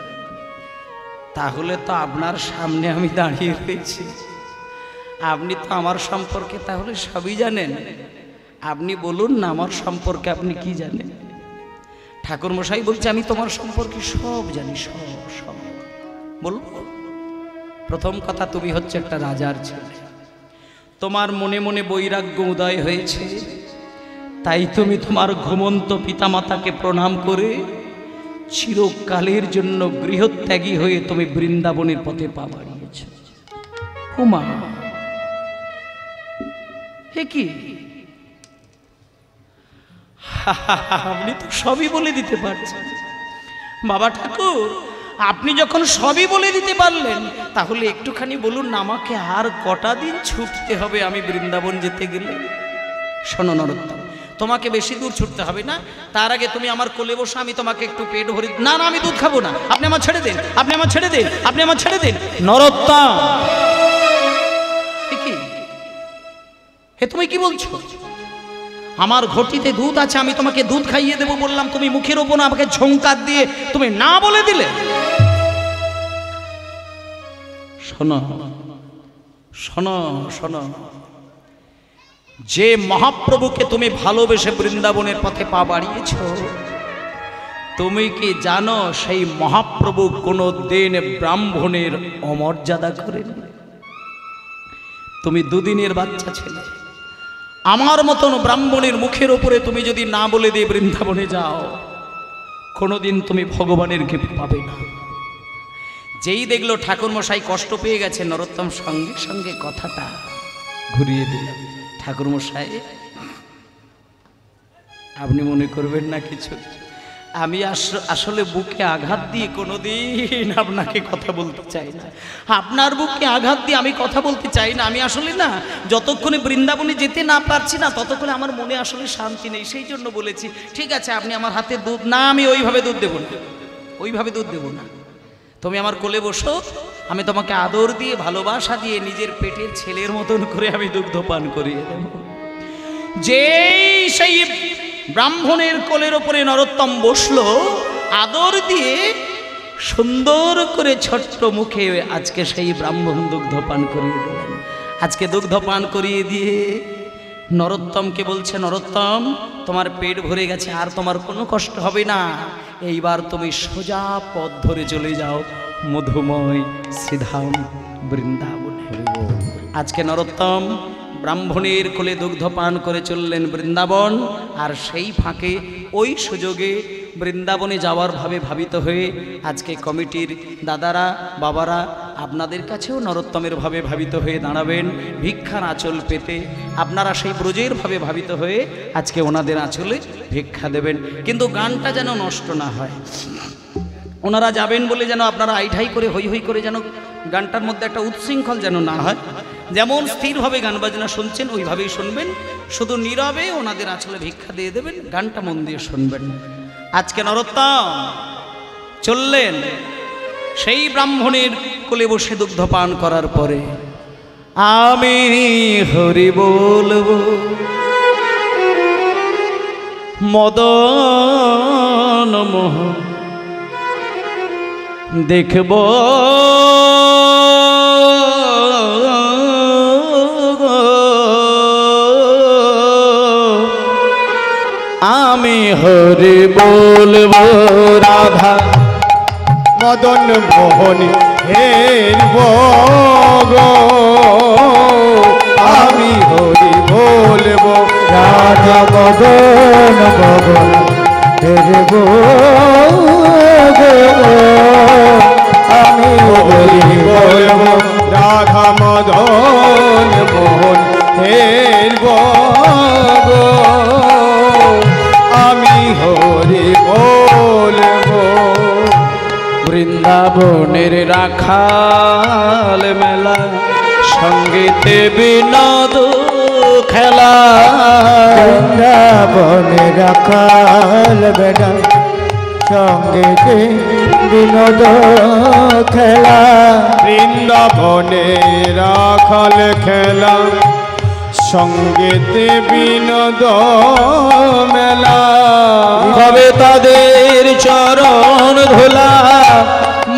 তাহলে তো আপনার সামনে আমি দাঁড়িয়ে রয়েছি, আপনি তো আমার সম্পর্কে তাহলে সবই জানেন। আপনি বলুন না, আমার সম্পর্কে আপনি কি জানেন? ঠাকুরমশাই বলছে, আমি তোমার সম্পর্কে সব জানি, সব সব বলবো। প্রথম কথা, তুমি হচ্ছে একটা রাজার ছেলে, তোমার মনে মনে বৈরাগ্য উদয় হয়েছে, তাই তুমি তোমার ঘুমন্ত পিতামাতাকে প্রণাম করে চিরকালের জন্য গৃহত্যাগী হয়ে তুমি বৃন্দাবনের পথে পা বাড়িয়েছ। হুমা, হে কি? আপনি তো সবই বলে দিতে পারছেন। বাবা ঠাকুর, আপনি যখন সবই বলে দিতে পারলেন, তাহলে একটুখানি বলুন না, আমাকে আর কটা দিন ছুটতে হবে আমি বৃন্দাবন যেতে গেলে? শোনো নরোত্তম, তোমাকে বেশি দূর ছুটতে হবে না। তার আগে তুমি আমার কোলে বসে, আমি তোমাকে একটু পেট ভরি। না না, আমি দুধ খাবো না, আপনি আমার ছেড়ে দিন, আপনি আমার ছেড়ে দিন, আপনি আমার ছেড়ে দিন। নরোত্তম, কি হে তুমি কি বলছো? আমার ঘটিতে দুধ আছে, আমি তোমাকে দুধ খাইয়ে দেবো বললাম, তুমি মুখের ওপর আমাকে ঝংকার দিয়ে তুমি না বলে দিলে। শোনো শোনো শোনো, যে মহাপ্রভুকে তুমি ভালোবেসে বৃন্দাবনের পথে পা বাড়িয়েছ, তুমি কি জানো সেই মহাপ্রভু কোনো দিন ব্রাহ্মণের অমর্যাদা করেন? তুমি দুদিনের বাচ্চা ছেলে, আমার মতন ব্রাহ্মণের মুখের উপরে তুমি যদি না বলে দিয়ে বৃন্দাবনে যাও, কোনোদিন তুমি ভগবানের কৃপা পাবে না। যেই দেখলো ঠাকুরমশাই কষ্ট পেয়ে গেছে, নরোত্তম সঙ্গে সঙ্গে কথাটা ঘুরিয়ে দিল। ঠাকুরমশাই আপনি মনে করবেন না কিছু, আমি আসলে বুকে আঘাত দিয়ে কোনোদিন আপনাকে কথা বলতে চাই না। আপনার বুকে আঘাত দিয়ে আমি কথা বলতে চাই না। আমি আসলে না, যতক্ষণে বৃন্দাবনে যেতে না পারছি না, ততক্ষণে আমার মনে আসলে শান্তি নেই। সেই জন্য বলেছি, ঠিক আছে আপনি আমার হাতে দুধ না, আমি ওইভাবে দুধ দেবো না, ওইভাবে দুধ দেবো না। তুমি আমার কোলে বসো, আমি তোমাকে আদর দিয়ে ভালোবাসা দিয়ে নিজের পেটের ছেলের মতন করে আমি দুগ্ধ পান করিয়ে দেব। যেই সেই ব্রাহ্মণের কোলের ওপরে নরোত্তম বসলো, আদর দিয়ে সুন্দর করে ছোট্ট মুখে আজকে সেই ব্রাহ্মণ দুগ্ধ পান করিয়ে দিলেন। আজকে দুগ্ধ পান করিয়ে দিয়ে নরোত্তমকে বলছে, নরোত্তম তোমার পেট ভরে গেছে, আর তোমার কোনো কষ্ট হবে না। এইবার তুমি সোজা পথ ধরে চলে যাও মধুময় শ্রীধাম বৃন্দাবনে। আজকে নরোত্তম ব্রাহ্মণের কোলে দুগ্ধ পান করে চললেন বৃন্দাবন। আর সেই ফাঁকে ওই সুযোগে বৃন্দাবনে যাওয়ার ভাবে ভাবিত হয়ে আজকে কমিটির দাদারা বাবারা আপনাদের কাছেও নরোত্তমের ভাবে ভাবিত হয়ে দাঁড়াবেন, ভিক্ষার আঁচল পেতে আপনারা সেই ব্রজের ভাবে ভাবিত হয়ে আজকে ওনাদের আঁচলে ভিক্ষা দেবেন। কিন্তু গানটা যেন নষ্ট না হয়, ওনারা যাবেন বলে যেন আপনারা আইঠাই করে হই হই করে যেন গানটার মধ্যে একটা উচ্ছৃঙ্খল যেন না হয়। যেমন স্থিরভাবে গান বাজনা শুনছেন ওইভাবেই শুনবেন, শুধু নীরবে ওনাদের আঁচলে ভিক্ষা দিয়ে দেবেন, গানটা মন দিয়ে শুনবেন। আজকে নরোত্তম চললেন সেই ব্রাহ্মণের কোলে বসে দুগ্ধ পান করার পরে, আমি হরি বলবো মদন মোহন দেখব আমি হরি বলবো রাধা মদন মোহন হেরব গো, আমি হরি বলবো রাধা মদন মোহন হেরে গো আমি হরি বলবো রাধা মদন মোহন হেরব গো আমি হরি বলবো। বৃন্দাবনের রাখাল মেলা সঙ্গীতে বিনোদ খেলা বৃন্দাবনে রাখাল বেড়া সঙ্গীতে বিনোদ খেলা বৃন্দাবনে রাখাল খেলা সঙ্গীতে বিনোদ মেলা ভাবে তাদের চরণ ধুলা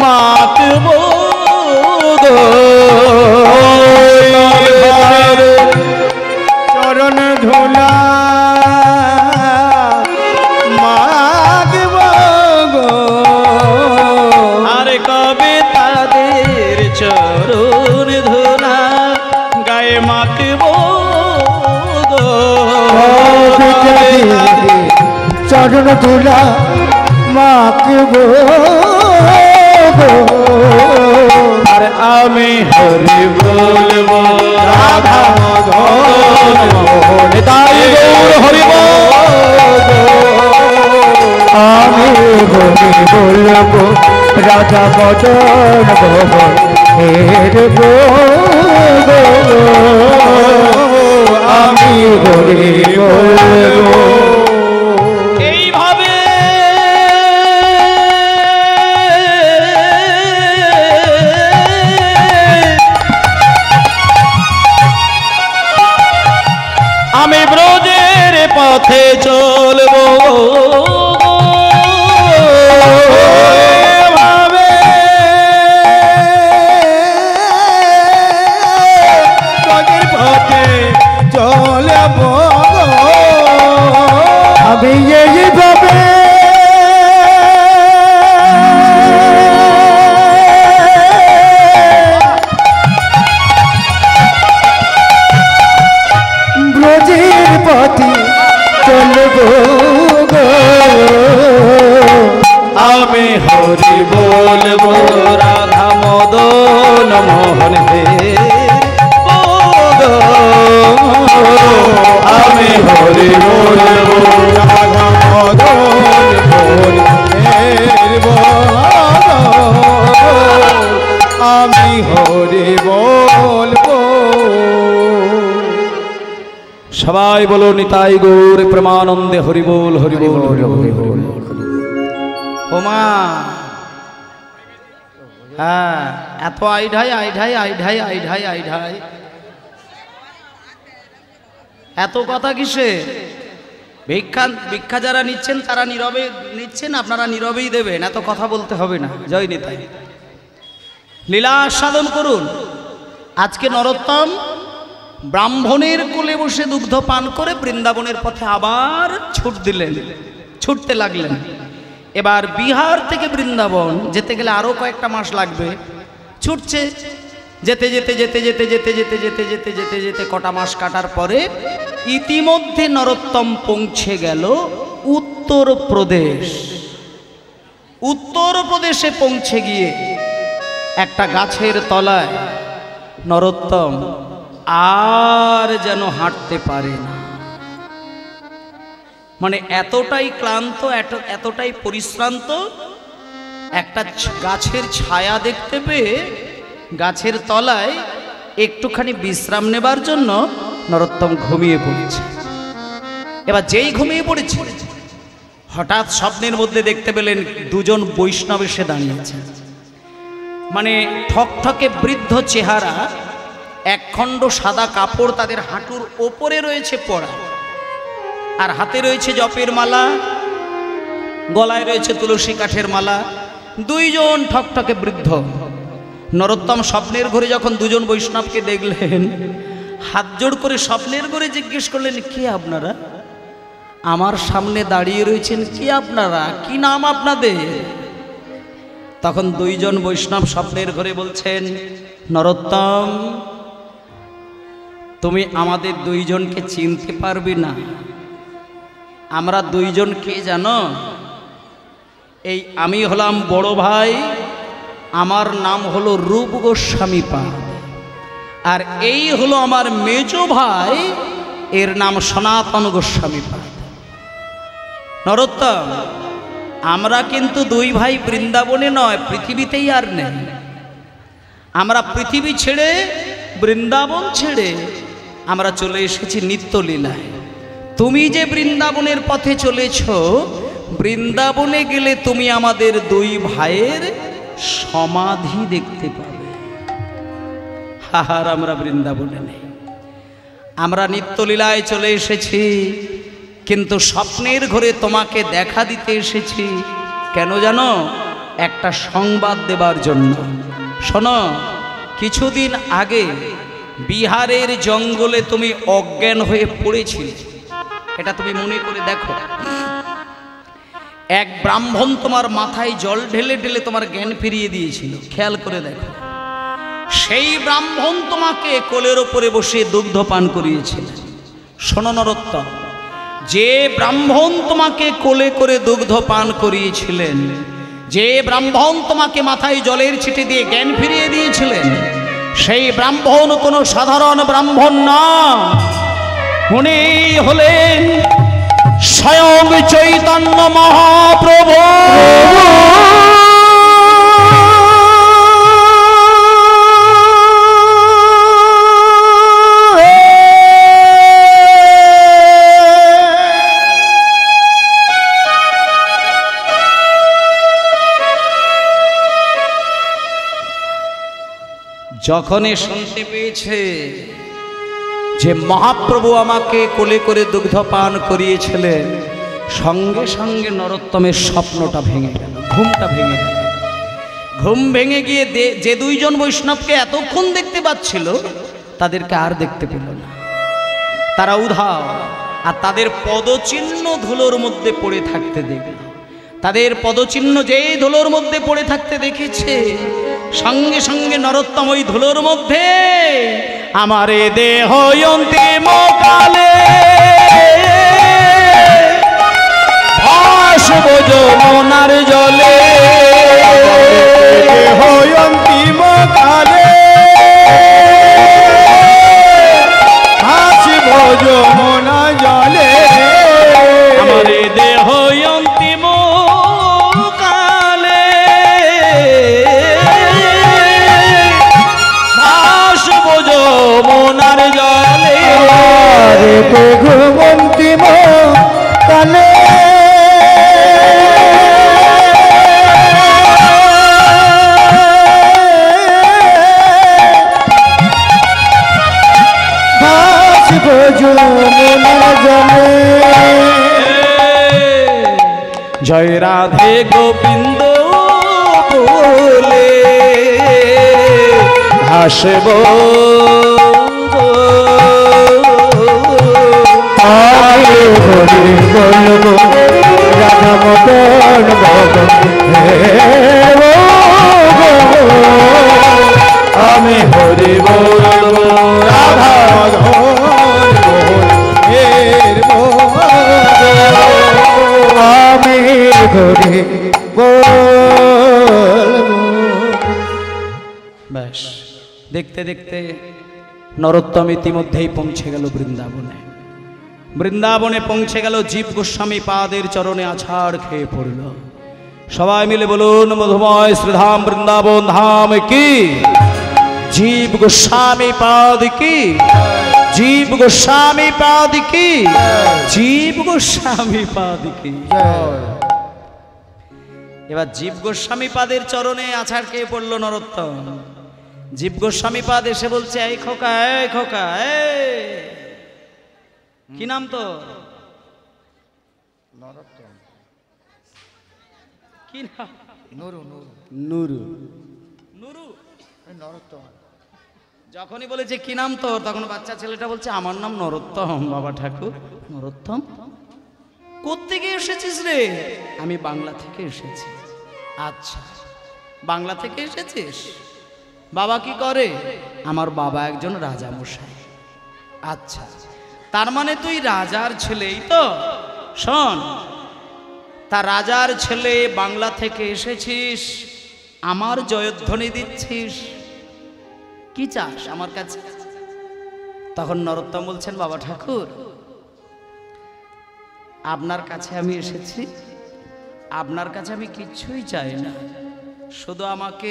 মাতব গো চরণ ধুলা মাতব গো আরে কবে তাদের চরণ ধুলা গায়ে মাতব গো চরণ ধুলা মাতব আর আমি হরি বলবো রাধা মদন মোহন তাই গৌর হরি আমি হরি বলবো রাধা মদন মোহন হেরব আমি হরি বলবো। এইভাবে আমি ব্রজের পথে চলবো আমি এইভাবে ব্রজের পথে চলব গো আমি হরি বলবো রাধা মদন মোহন হে আমি হরি বলবো রাধা মদন মোহন হেরব আমি হরি বলবো। সবাই বলো নিতাই গৌর প্রেমানন্দে হরি বল হরি বল হরি বল। ওমা হ্যাঁ এত আইঢাই আইঢাই আইঢাই আইঢাই আইঢাই এত কথা কিসে? ভিক্ষা যারা নিচ্ছেন তারা নীরবে নিচ্ছেন, আপনারা নীরবেই দেবেন, এত কথা বলতে হবে না। জয় নিতাই। লীলা আস্বাদন করুন। আজকে নরোত্তম ব্রাহ্মণের কোলে বসে দুগ্ধ পান করে বৃন্দাবনের পথে আবার ছুটতে লাগলেন। এবার বিহার থেকে বৃন্দাবন যেতে গেলে আরো কয়েকটা মাস লাগবে। ছুটছে, যেতে যেতে যেতে যেতে যেতে যেতে যেতে যেতে যেতে যেতে কটা মাস কাটার পরে ইতিমধ্যে নরোত্তম পৌঁছে গেল উত্তরপ্রদেশ। উত্তরপ্রদেশে পৌঁছে গিয়ে একটা গাছের তলায় নরোত্তম আর যেন হাঁটতে পারে না। মানে এতটাই ক্লান্ত, এতটাই পরিশ্রান্ত, একটা গাছের ছায়া দেখতে পেয়ে গাছের তলায় একটুখানি বিশ্রাম নেবার জন্য নরোত্তম ঘুমিয়ে পড়েছে। এবার যেই ঘুমিয়ে পড়েছে হঠাৎ স্বপ্নের মধ্যে দেখতে পেলেন দুজন বৈষ্ণব এসে দাঁড়িয়েছে। মানে ঠকঠকে বৃদ্ধ চেহারা, একখণ্ড সাদা কাপড় তাদের হাঁটুর ওপরে রয়েছে পরা, আর হাতে রয়েছে জপের মালা, গলায় রয়েছে তুলসী কাঠের মালা। দুইজন ঠকঠকে বৃদ্ধ। নরোত্তম স্বপ্নের ঘরে যখন দুজন বৈষ্ণবকে দেখলেন, হাত জোড় করে স্বপ্নের ঘরে জিজ্ঞেস করলেন, কে আপনারা? আমার সামনে দাঁড়িয়ে রয়েছেন, কে আপনারা? কি নাম আপনাদের? তখন দুইজন বৈষ্ণব স্বপ্নের ঘরে বলছেন, নরোত্তম, তুমি আমাদের দুইজনকে চিনতে পারবে না। আমরা দুইজন কে জানো? এই আমি হলাম বড় ভাই, আমার নাম হলো রূপ গোস্বামী পাদ, আর এই হলো আমার মেজো ভাই, এর নাম সনাতন গোস্বামী পাদ। নরোত্তম, আমরা কিন্তু দুই ভাই বৃন্দাবনে নয়, পৃথিবীতেই আর নেই। আমরা পৃথিবী ছেড়ে, বৃন্দাবন ছেড়ে আমরা চলে এসেছি নিত্যলীলায়। তুমি যে বৃন্দাবনের পথে চলেছ, বৃন্দাবনে গেলে তুমি আমাদের দুই ভাইয়ের সমাধি দেখতে পাবে। আর আমরা বৃন্দাবনে নেই, আমরা নিত্যলীলায় চলে এসেছি, কিন্তু স্বপ্নের ঘরে তোমাকে দেখা দিতে এসেছি। কেন জানো? একটা সংবাদ দেবার জন্য। শোনো, কিছুদিন আগে বিহারের জঙ্গলে তুমি অজ্ঞান হয়ে পড়েছিলে, এটা তুমি মনে করে দেখো। এক ব্রাহ্মণ তোমার মাথায় জল ঢেলে ঢেলে তোমার জ্ঞান ফিরিয়ে দিয়েছিল, খেয়াল করে দেখো। সেই ব্রাহ্মণ তোমাকে কোলের ওপরে বসে দুগ্ধ পান করিয়েছিল। শোনো নরোত্তম, যে ব্রাহ্মণ তোমাকে কোলে করে দুগ্ধ পান করিয়েছিলেন, যে ব্রাহ্মণ তোমাকে মাথায় জলের ছিটে দিয়ে জ্ঞান ফিরিয়ে দিয়েছিলেন, সেই ব্রাহ্মণ কোনো সাধারণ ব্রাহ্মণ না, উনি হলেন স্বয়ং চৈতন্য মহাপ্রভু। যখনই শুনতে পেয়েছে যে মহাপ্রভু আমাকে কোলে করে দুগ্ধ পান করিয়েছিলেন, সঙ্গে সঙ্গে নরোত্তমের স্বপ্নটা ভেঙে গেল, ঘুমটা ভেঙে গেল। ঘুম ভেঙে গিয়ে যে দুইজন বৈষ্ণবকে এতক্ষণ দেখতে পাচ্ছিল, তাদেরকে আর দেখতে পেল না। তারা উধাও, আর তাদের পদচিহ্ন ধুলোর মধ্যে পড়ে থাকতে দেখল। তাদের পদচিহ্ন যেই ধুলোর মধ্যে পড়ে থাকতে দেখেছে, সঙ্গে সঙ্গে নরোত্তম ওই ধুলোর মধ্যে আমারে দেহ অন্তিম কালে ভাসব যমুনার জলে, দেহ অন্তিম কালে ভাসিব যমুনা জলে। আমারে দেহ অন্তিম কালে ভাসব যমুনার জলে। দেহ অন্তিম কালে ভাসিব যমুনা জলে। জয় রাধে গোবিন্দ বলে ভাসব আমি হরি বলবো রাধা মদন ভগবান, আমি হরি বলবো রাধা আমি হরি বলবো। ব্যাস, দেখতে দেখতে নরোত্তম ইতিমধ্যেই পৌঁছে গেল বৃন্দাবনে। বৃন্দাবনে পৌঁছে গেল, জীব গোস্বামী পাদের চরণে আছাড় খেয়ে পড়ল। সবাই মিলে বলুন, মধুময় শ্রীধাম বৃন্দাবন ধাম কি, জীব গোস্বামী পাদ কি, জীব গোস্বামী পাদ কি, জীব গোস্বামী পাদ কি। এবার জীব গোস্বামী পাদের চরণে আছাড় খেয়ে পড়ল নরোত্তম। জীব গোস্বামী পাদ এসে বলছে, এই খোকা, এই খোকা, কি নাম তো? কি নাম? নুরু নুরু নুরু। নুরু নরোত্তম। যখনই বলেছে কি নাম তোর, তখন বাচ্চা ছেলেটা বলছে, আমার নাম নরোত্তম। বাবা ঠাকুর, নরোত্তম কোত্থেকে এসেছিস রে? আমি বাংলা থেকে এসেছি। আচ্ছা, বাংলা থেকে এসেছিস? বাবা কি করে? আমার বাবা একজন রাজা মশাই। আচ্ছা, তার মানে তুই রাজার ছেলেই তো? শোন, তা রাজার ছেলে বাংলা থেকে এসেছিস, আমার জয়ধ্বনি দিচ্ছিস, কি চাস আমার কাছে? তখন নরোত্তম বলছেন, বাবা ঠাকুর, আপনার কাছে আমি এসেছি, আপনার কাছে আমি কিচ্ছুই চাই না, শুধু আমাকে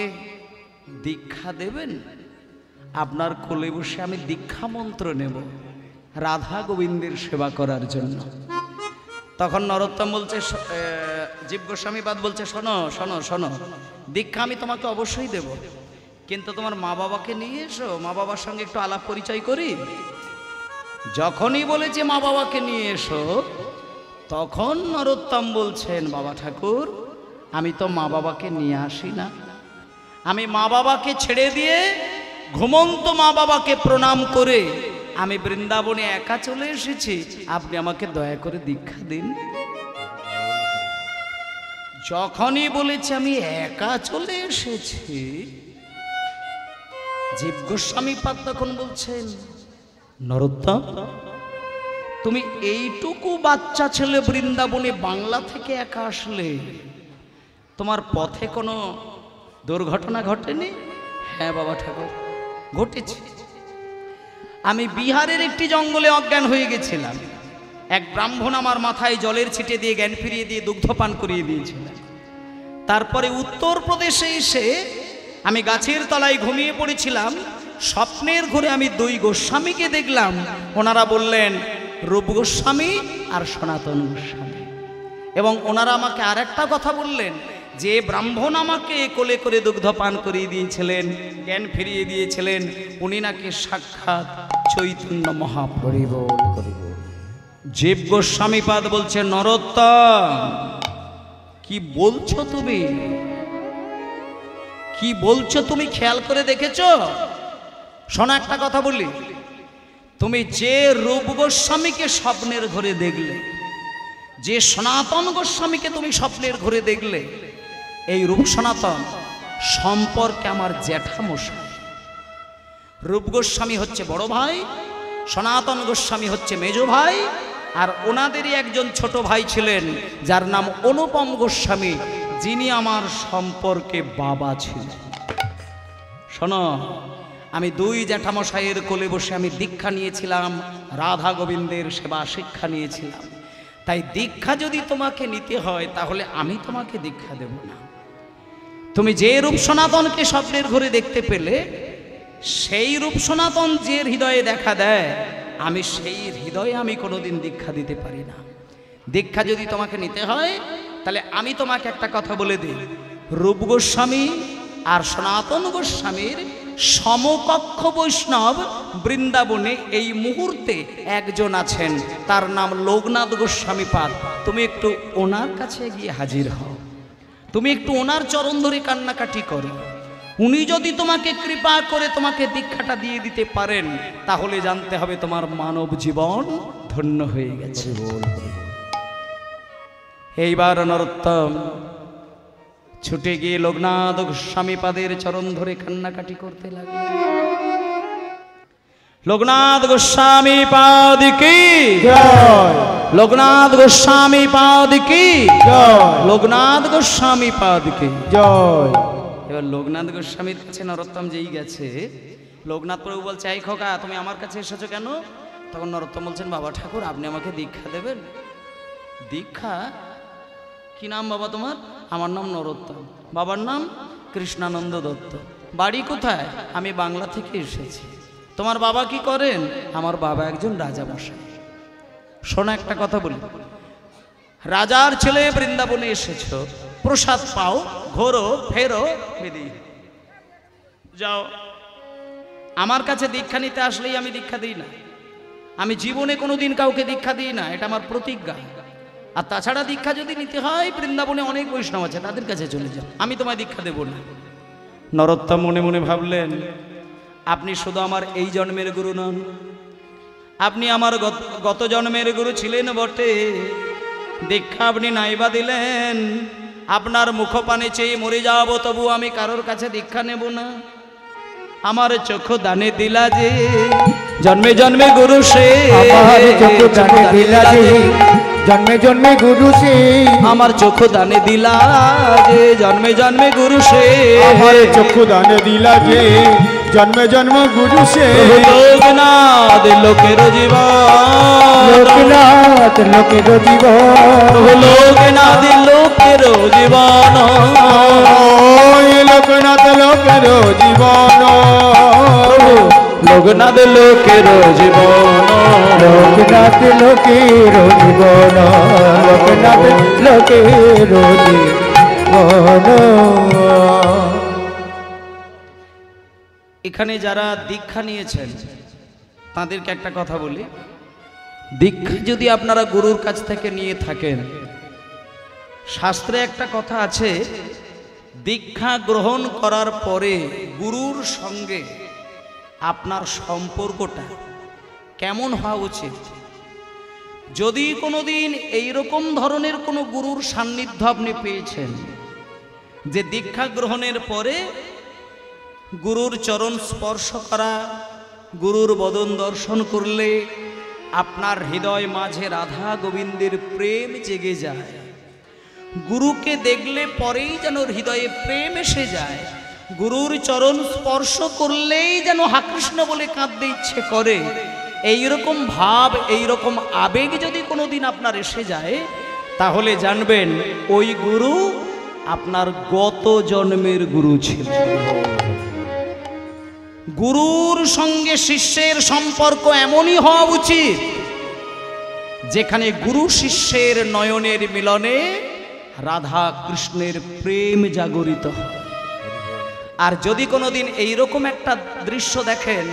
দীক্ষা দেবেন, আপনার কোলে বসে আমি দীক্ষা মন্ত্র নেব রাধা গোবিন্দের সেবা করার জন্য। তখন নরোত্তম বলছে, জীব গোস্বামীপাদ বলছে, শোনো শোনো শোনো, দীক্ষা আমি তোমাকে অবশ্যই দেব, কিন্তু তোমার মা বাবাকে নিয়ে এসো, মা বাবার সঙ্গে একটু আলাপ পরিচয় করি। যখনই বলেছে মা বাবাকে নিয়ে এসো, তখন নরোত্তম বলছেন, বাবা ঠাকুর, আমি তো মা বাবাকে নিয়ে আসি না, আমি মা বাবাকে ছেড়ে দিয়ে ঘুমন্ত মা বাবাকে প্রণাম করে আমি বৃন্দাবনে একা চলে এসেছি, আপনি আমাকে দয়া করে দীক্ষা দিন। যখনই বলেছি আমি একা চলে এসেছি, জীব গোস্বামীপাদ তখন বলছেন, নরোত্তম, তুমি এইটুকু বাচ্চা ছেলে বৃন্দাবনে বাংলা থেকে একা আসলে, তোমার পথে কোনো দুর্ঘটনা ঘটেনি? হ্যাঁ বাবা ঠাকুর, ঘটেছে। আমি বিহারের একটি জঙ্গলে অজ্ঞান হয়ে গেছিলাম, এক ব্রাহ্মণ আমার মাথায় জলের ছিটে দিয়ে জ্ঞান ফিরিয়ে দিয়ে দুগ্ধপান করিয়ে দিয়েছিলেন। তারপরে উত্তরপ্রদেশে এসে আমি গাছের তলায় ঘুমিয়ে পড়েছিলাম, স্বপ্নের ঘরে আমি দুই গোস্বামীকে দেখলাম। ওনারা বললেন রূপ গোস্বামী আর সনাতন গোস্বামী, এবং ওনারা আমাকে আর একটা কথা বললেন, যে ব্রাহ্মণ আমাকে কোলে করে দুগ্ধ পান করিয়ে দিয়েছিলেন, জ্ঞান ফিরিয়ে দিয়েছিলেন, উনি নাকি সাক্ষাৎ চৈতন্য মহাপ্রভু। জীব গোস্বামীপাদ বলছে, নরোত্তম, কি বলছো তুমি, কি বলছো তুমি, খেয়াল করে দেখেছো? শোনো একটা কথা বলি, তুমি যে রূপ গোস্বামীকে স্বপ্নের ঘরে দেখলে, যে সনাতন গোস্বামীকে তুমি স্বপ্নের ঘরে দেখলে, এই রূপ সনাতন সম্পর্কে আমার জ্যাঠামশাই। রূপ গোস্বামী হচ্ছে বড় ভাই, সনাতন গোস্বামী হচ্ছে মেজ ভাই, আর ওনাদেরই একজন ছোট ভাই ছিলেন যার নাম অনুপম গোস্বামী, যিনি আমার সম্পর্কে বাবা ছিলেন। শোনো, আমি দুই জ্যাঠামশাইয়ের কোলে বসে আমি দীক্ষা নিয়েছিলাম, রাধা গোবিন্দের সেবা শিক্ষা নিয়েছিলাম। তাই দীক্ষা যদি তোমাকে নিতে হয়, তাহলে আমি তোমাকে দীক্ষা দেব না। তুমি যে রূপ সনাতনকে স্বপ্নের ঘরে দেখতে পেলে, সেই রূপ সনাতন যে হৃদয়ে দেখা দেয়, আমি সেই হৃদয়ে আমি কোনোদিন দীক্ষা দিতে পারি না। দীক্ষা যদি তোমাকে নিতে হয়, তাহলে আমি তোমাকে একটা কথা বলে দিই, রূপ গোস্বামী আর সনাতন গোস্বামীর সমকক্ষ বৈষ্ণব বৃন্দাবনে এই মুহূর্তে একজন আছেন, তার নাম লোকনাথ গোস্বামীপাদ। তুমি একটু ওনার কাছে গিয়ে হাজির হও, তুমি একটু ওনার চরণ ধরে কান্নাকাটি করো। উনি যদি তোমাকে কৃপা করে তোমাকে দীক্ষাটা দিয়ে দিতে পারেন, তাহলে জানতে হবে তোমার মানব জীবন ধন্য হয়ে গেছে। এইবার নরোত্তম ছুটে গিয়ে লোকনাথ গোস্বামীপাদের চরণ ধরে কান্নাকাটি করতে লাগলো। লোকনাথ গোস্বামীপাদ কি জয়, লোকনাথ গোস্বামীপাদ কি জয়, লোকনাথ গোস্বামীপাদ কি জয়। এবার লোকনাথ গোস্বামীর কাছে নরোত্তম যেই গেছে, লোকনাথ প্রভু বলছে, এই খোকা, তুমি আমার কাছে এসেছো কেন? তখন নরোত্তম বলছেন, বাবা ঠাকুর, আপনি আমাকে দীক্ষা দেবেন। দীক্ষা? কি নাম বাবা তোমার? আমার নাম নরোত্তম। বাবার নাম কৃষ্ণানন্দ দত্ত। বাড়ি কোথায়? আমি বাংলা থেকে এসেছি। তোমার বাবা কি করেন? আমার বাবা একজন রাজামশাই। শোনো একটা কথা বলি, রাজার ছেলে বৃন্দাবনে এসেছো, প্রসাদ পাও, ঘোরো, ফেরো, বেরিয়ে যাও। আমার কাছে দীক্ষা নিতে আসলেই আমি দীক্ষা দিই না, আমি জীবনে কোনোদিন কাউকে দীক্ষা দিই না, এটা আমার প্রতিজ্ঞা। আর তাছাড়া দীক্ষা যদি নিতে হয়, বৃন্দাবনে অনেক বৈষ্ণব আছে, তাদের কাছে চলে যাও, আমি তোমায় দীক্ষা দেব না। নরোত্তম মনে মনে ভাবলেন, আপনি শুধু আমার এই জন্মের গুরু নন, আপনি আমার গত জন্মের গুরু ছিলেন বটে। দীক্ষা আপনি নাইবা দিলেন, আপনার মুখপানে চেয়ে মরে যাব, তবু আমি কারোর কাছে দীক্ষা নেব না। আমার চোখ দানে দিলা যে, জন্মে জন্মে গুরু সে, আমার চোখ দানে দিলা যে, জন্মে জন্মে গুরু সে আমার চক্ষু দানে দিলা যে জন্মে জন্মে গুরু সে আমার চক্ষু দান দিলা যে জন্মে জন্ম গুরু সে লোকনাথ লোকের জীবন লোকনাথ লোকের জীবন লোকনাথ লোকের জীবন লোকনাথ লোকের জীবন লোকনাথ লোকের জীবন লোকনাথ লোকের জীবন লোকনাথ লোকের জীবন। এখানে যারা দীক্ষা নিয়েছেন তাদেরকে একটা কথা বলি, দীক্ষা যদি আপনারা গুরুর কাছ থেকে নিয়ে থাকেন, শাস্ত্রে একটা কথা আছে, দীক্ষা গ্রহণ করার পরে গুরুর সঙ্গে আপনার সম্পর্কটা কেমন হওয়া উচিত। যদি কোনোদিন এইরকম ধরনের কোনো গুরুর সান্নিধ্য আপনি পেয়েছেন যে দীক্ষা গ্রহণের পরে গুরুর চরণ স্পর্শ করা, গুরুর বদন দর্শন করলে আপনার হৃদয় মাঝে রাধা গোবিন্দের প্রেম জেগে যায়, গুরুকে দেখলে পরেই যেন হৃদয়ে প্রেম এসে যায়, গুরুর চরণ স্পর্শ করলেই যেন হা কৃষ্ণ বলে কাঁদতে ইচ্ছে করে, এইরকম ভাব এইরকম আবেগ যদি কোনোদিন আপনার এসে যায়, তাহলে জানবেন ওই গুরু আপনার গত জন্মের গুরু ছিল। গুরুর সঙ্গে শিষ্যের সম্পর্ক এমনই হওয়া উচিত যেখানে গুরু শিষ্যের নয়নের মিলনে রাধা কৃষ্ণের প্রেম জাগরিত হয়। আর যদি কোনোদিন এইরকম একটা দৃশ্য দেখেন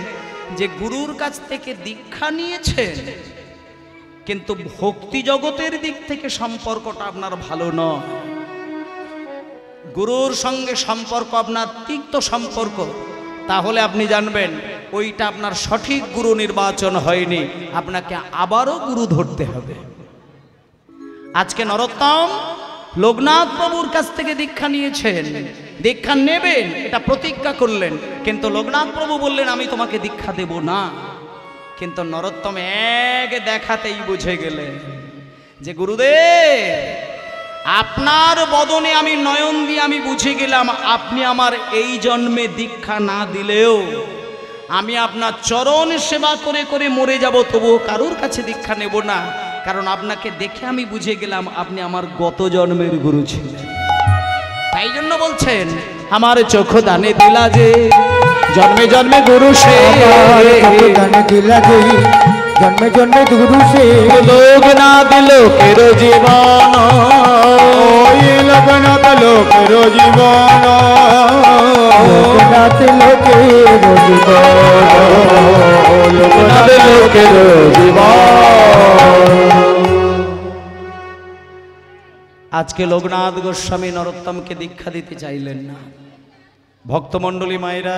যে গুরুর কাছ থেকে দীক্ষা নিয়েছেন কিন্তু ভক্তি জগতের দিক থেকে সম্পর্কটা আপনার ভালো নয়, গুরুর সঙ্গে সম্পর্ক আপনার তিক্ত সম্পর্ক, তাহলে আপনি জানবেন ওইটা আপনার সঠিক গুরু নির্বাচন হয়নি, আপনাকে আবারও গুরু ধরতে হবে। আজকে নরোত্তম লোকনাথ প্রভুর কাছ থেকে দীক্ষা নিয়েছেন, দীক্ষা নেবেন এটা প্রতিজ্ঞা করলেন, কিন্তু লোকনাথ প্রভু বললেন আমি তোমাকে দীক্ষা দেব না। কিন্তু নরোত্তম এক দেখাতেই বুঝে গেলেন যে গুরুদেব আপনার বদনে আমি নয়ন দিয়ে আমি বুঝে গেলাম আপনি আমার এই জন্মে দীক্ষা না দিলেও আমি আপনার চরণ সেবা করে করে মরে যাব, তবুও কারোর কাছে দীক্ষা নেব না, কারণ আপনাকে দেখে আমি বুঝে গেলাম আপনি আমার গত জন্মের গুরু ছিলেন। তাই জন্য বলছেন আমার চক্ষু দানে দিলা যে জন্মে জন্মে গুরু সে দানে দিলা যে জন্মে জন্মে গুরু সে লোকনাথ লোকের জীবন লোকনাথ লোকের জীবন লোকনাথ লোকের জীবন লোকনাথ লোকের জীবন। আজকে লোকনাথ গোস্বামী নরোত্তমকে দীক্ষা দিতে চাইলেন না। ভক্তমণ্ডলী মায়েরা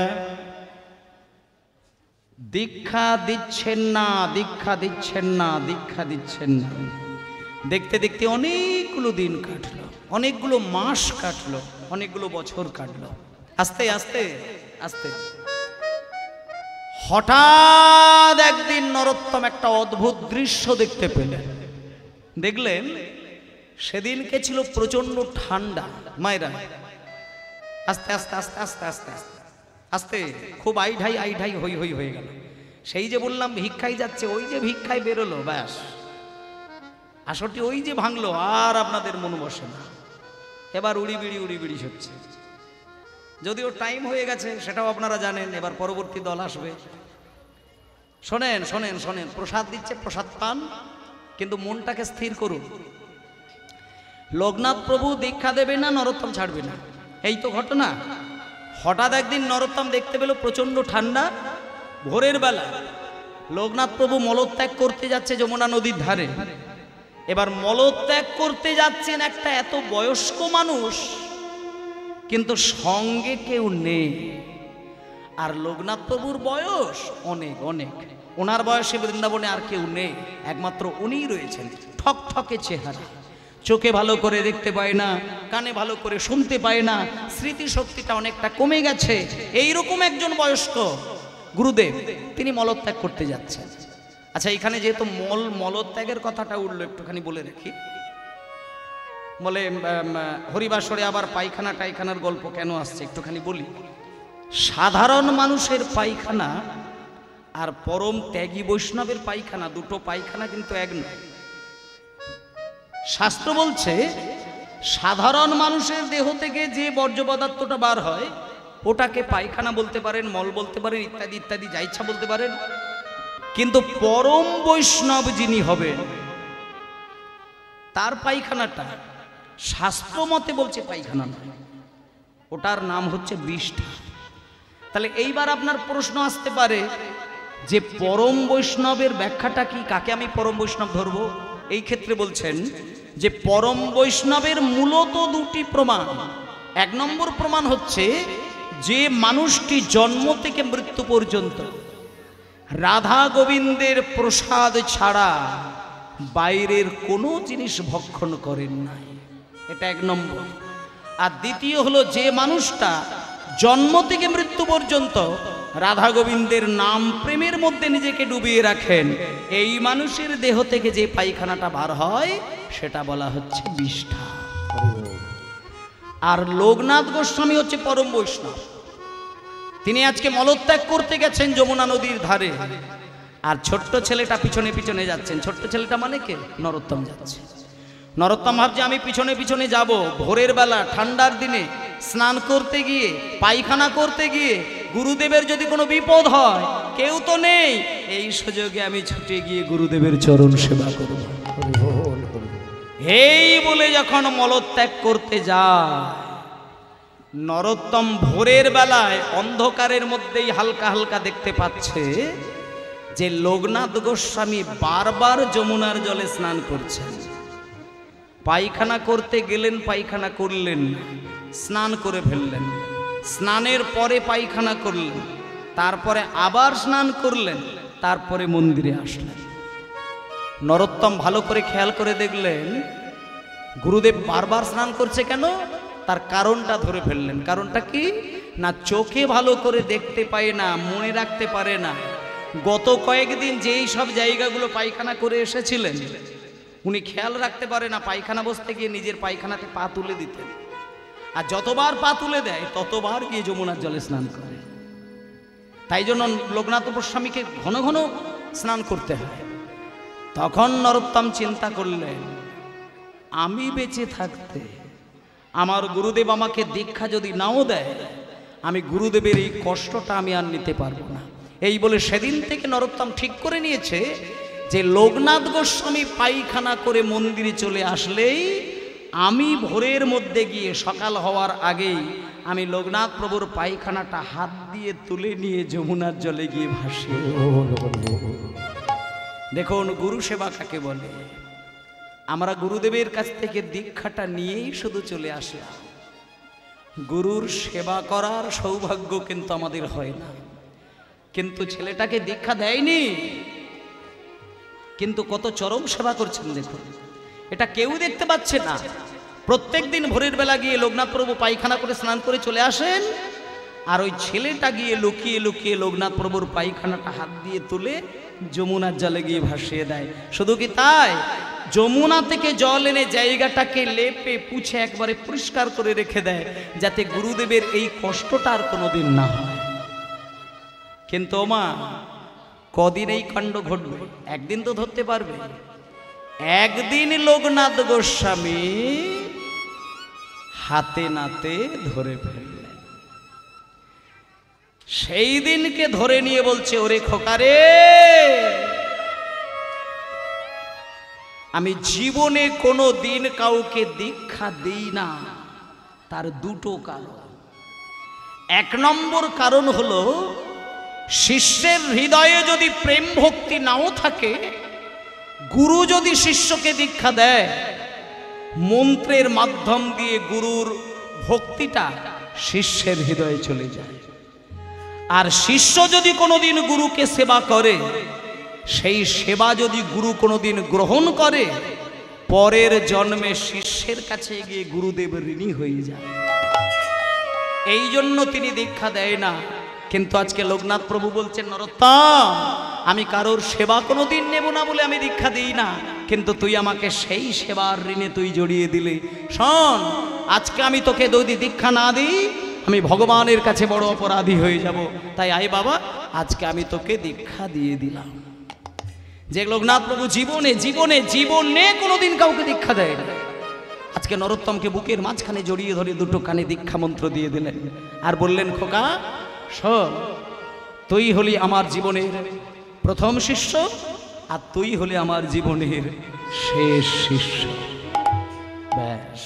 দীক্ষা দিচ্ছেন না, দীক্ষা দিচ্ছেন না, দীক্ষা দিচ্ছেন না, দেখতে দেখতে অনেকগুলো দিন কাটলো, অনেকগুলো মাস কাটলো, অনেকগুলো বছর কাটলো। আস্তে আস্তে আস্তে হঠাৎ একদিন নরোত্তম একটা অদ্ভুত দৃশ্য দেখতে পেলেন। দেখলেন সেদিনকে ছিল প্রচন্ড ঠান্ডা। মায়েরা আস্তে আস্তে আস্তে আস্তে আস্তে আস্তে আস্তে খুব আইঢাই হই হই হয়ে গেল। সেই যে বললাম ভিক্ষায় যাচ্ছে, ওই যে ভিক্ষায় বেরোলো, ব্যাস আসরটি ওই যে ভাঙলো, আর আপনাদের মন বসে না, এবার উড়ি বিড়ি হচ্ছে। যদিও টাইম হয়ে গেছে সেটাও আপনারা জানেন, এবার পরবর্তী দল আসবে। শোনেন শোনেন শোনেন, প্রসাদ দিচ্ছে, প্রসাদ পান, কিন্তু মনটাকে স্থির করুন। লোকনাথ প্রভু দীক্ষা দেবে না, নরোত্তম ছাড়বে না, এই তো ঘটনা। হঠাৎ একদিন নরোত্তম দেখতে পেল প্রচন্ড ঠান্ডা, ভোরের বেলা লোকনাথ প্রভু মলত্যাগ করতে যাচ্ছে যমুনা নদীর ধারে। এবার মলত্যাগ করতে যাচ্ছেন একটা এত বয়স্ক মানুষ, কিন্তু সঙ্গে কেউ নেই। আর লোকনাথ প্রভুর বয়স অনেক অনেক, ওনার বয়সে বৃন্দাবনে আর কেউ নেই, একমাত্র উনিই রয়েছেন। ঠকঠকে চেহারা, চোখে ভালো করে দেখতে পায় না, কানে ভালো করে শুনতে পায় না, স্মৃতিশক্তিটা অনেকটা কমে গেছে। এইরকম একজন বয়স্ক গুরুদেব, তিনি মলত্যাগ করতে যাচ্ছেন। আচ্ছা, এখানে যেহেতু মলত্যাগের কথাটা উঠলো, একটুখানি বলে রাখি। বলে হরিবাসরে আবার পায়খানা টাইখানার গল্প কেন আসছে, একটুখানি বলি। সাধারণ মানুষের পায়খানা আর পরম ত্যাগী বৈষ্ণবের পায়খানা, দুটো পায়খানা কিন্তু এক নয়। শাস্ত্র বলছে সাধারণ মানুষের দেহ থেকে যে বর্জ্য পদার্থটা বার হয় ওটাকে পায়খানা বলতে পারেন, মল বলতে পারেন, ইত্যাদি ইত্যাদি যা ইচ্ছা বলতে পারেন। কিন্তু পরম বৈষ্ণব যিনি হবেন তার পায়খানাটা শাস্ত্র মতে বলছে পায়খানা নয়, ওটার নাম হচ্ছে বিষ্ঠা। তাহলে এইবার আপনার প্রশ্ন আসতে পারে যে পরম বৈষ্ণবের ব্যাখ্যাটা কি, কাকে আমি পরম বৈষ্ণব ধরবো? এই ক্ষেত্রে বলছেন যে পরম বৈষ্ণবের মূলত দুটি প্রমাণ। এক নম্বর প্রমাণ হচ্ছে যে মানুষটি জন্ম থেকে মৃত্যু পর্যন্ত রাধা গোবিন্দের প্রসাদ ছাড়া বাইরের কোনো জিনিস ভক্ষণ করেন নাই, এটা এক নম্বর। আর দ্বিতীয় হলো যে মানুষটা জন্ম থেকে মৃত্যু পর্যন্ত রাধা গোবিন্দের নাম প্রেমের মধ্যে নিজেকে ডুবিয়ে রাখেন, এই মানুষের দেহ থেকে যে পায়খানাটা বার হয় সেটা বলা হচ্ছে বিষ্ঠা। আর লোকনাথ গোস্বামী হচ্ছে পরম বৈষ্ণব। তিনি আজকে মলত্যাগ করতে গেছেন যমুনা নদীর ধারে, আর ছোট্ট ছেলেটা পিছনে পিছনে যাচ্ছেন। ছোট্ট ছেলেটা মানে কে? নরোত্তম যাচ্ছে। নরোত্তম ভাবছে আমি পিছনে পিছনে যাব, ভোরের বেলা ঠান্ডার দিনে স্নান করতে গিয়ে পায়খানা করতে গিয়ে গুরুদেবের যদি কোনো বিপদ হয়, কেউ তো নেই, এই সুযোগে আমি ছুটে গিয়ে গুরুদেবের চরণ সেবা করব। এই বলে যখন মলত্যাগ করতে যায়, নরোত্তম ভোরের বেলায় অন্ধকারের মধ্যেই হালকা হালকা দেখতে পাচ্ছে যে লোকনাথ গোস্বামী বারবার যমুনার জলে স্নান করছেন। পায়খানা করতে গেলেন, পায়খানা করলেন, স্নান করে ফেললেন, স্নানের পরে পায়খানা করলেন, তারপরে আবার স্নান করলেন, তারপরে মন্দিরে আসলেন। নরোত্তম ভালো করে খেয়াল করে দেখলেন গুরুদেব বারবার স্নান করছে কেন, তার কারণটা ধরে ফেললেন। কারণটা কি না, চোখে ভালো করে দেখতে পায় না, মনে রাখতে পারে না। গত কয়েকদিন যেই সব জায়গাগুলো পায়খানা করে এসেছিলেন উনি খেয়াল রাখতে পারে না, পায়খানা বসতে গিয়ে নিজের পায়খানাতে পা তুলে দিতেন, আর যতবার পা তুলে দেয় ততবার গিয়ে যমুনার জলে স্নান করে। তাই জন্য লোকনাথ গোস্বামীকে ঘন ঘন স্নান করতে হয়। তখন নরোত্তম চিন্তা করলেন, আমি বেঁচে থাকতে আমার গুরুদেব আমাকে দীক্ষা যদি নাও দেয়, আমি গুরুদেবের এই কষ্টটা আমি আর নিতে পারবো না। এই বলে সেদিন থেকে নরোত্তম ঠিক করে নিয়েছে যে লোকনাথ গোস্বামী পায়খানা করে মন্দিরে চলে আসলেই আমি ভোরের মধ্যে গিয়ে সকাল হওয়ার আগেই আমি লোকনাথ প্রভুর পায়খানাটা হাত দিয়ে তুলে নিয়ে যমুনার জলে গিয়ে ভাসিয়ে। দেখুন গুরু সেবা কাকে বলে। আমরা গুরুদেবের কাছ থেকে দীক্ষাটা নিয়েই শুধু চলে আসলাম, গুরুর সেবা করার সৌভাগ্য কিন্তু আমাদের হয় না। কিন্তু ছেলেটাকে দীক্ষা দেয়নি, কিন্তু কত চরম সেবা করছেন দেখুন, এটা কেউ দেখতে পাচ্ছে না। প্রত্যেক দিন ভোরের বেলা গিয়ে লোকনাথ প্রভু পায়খানা করে স্নান করে চলে আসেন, আর ওই ছেলেটা গিয়ে লুকিয়ে লুকিয়ে লোকনাথ প্রভুর পায়খানাটা হাত দিয়ে তুলে যমুনার জলে গিয়ে ভাসিয়ে দেয়। শুধু কি তাই, যমুনা থেকে জল এনে জায়গাটাকে লেপে পুছে একবারে পরিষ্কার করে রেখে দেয়, যাতে গুরুদেবের এই কষ্টটা আর কোনোদিন না হয়। কিন্তু মা কদিন এই কাণ্ড ঘটবে? একদিন তো ধরতে পারবে। একদিন লোকনাথ গোস্বামী হাতে নাতে ধরে ফেললেন। সেই দিনকে ধরে নিয়ে বলছে, ওরে খোকারে, আমি জীবনে কোনো দিন কাউকে দীক্ষা দিই না। তার দুটো কারণ। এক নম্বর কারণ হলো, শিষ্যের হৃদয়ে যদি প্রেম ভক্তি নাও থাকে, গুরু যদি শিষ্যকে দীক্ষা দেয়, মন্ত্রের মাধ্যম দিয়ে গুরুর ভক্তিটা শিষ্যের হৃদয়ে চলে যায়। আর শিষ্য যদি কোনোদিন গুরুকে সেবা করে, সেই সেবা যদি গুরু কোনোদিন গ্রহণ করে, পরের জন্মে শিষ্যের কাছে গিয়ে গুরুদেব ঋণী হয়ে যায়। এই জন্য তিনি দীক্ষা দেয় না। কিন্তু আজকে লোকনাথ প্রভু বলছেন, নরোত্তম, আমি কারোর সেবা কোনোদিন নেব না বলে আমি দীক্ষা দিই না, কিন্তু তুই আমাকে সেই সেবার ঋণে তুই জড়িয়ে দিলে। শোন, আজকে আমি তোকে যদি দীক্ষা না দিই, আমি ভগবানের কাছে বড় অপরাধী হয়ে যাব। তাই আয় বাবা, আজকে আমি তোকে দীক্ষা দিয়ে দিলাম। যে লোকনাথ প্রভু জীবনে জীবনে জীবনে কোনোদিন কাউকে দীক্ষা দেয় না, আজকে নরোত্তমকে বুকের মাঝখানে জড়িয়ে ধরে দুটো কানে দীক্ষা মন্ত্র দিয়ে দিলেন আর বললেন, খোকা শোন, তুই হলি আমার জীবনের প্রথম শিষ্য, আর তুই হলি আমার জীবনের শেষ শিষ্য। ব্যাস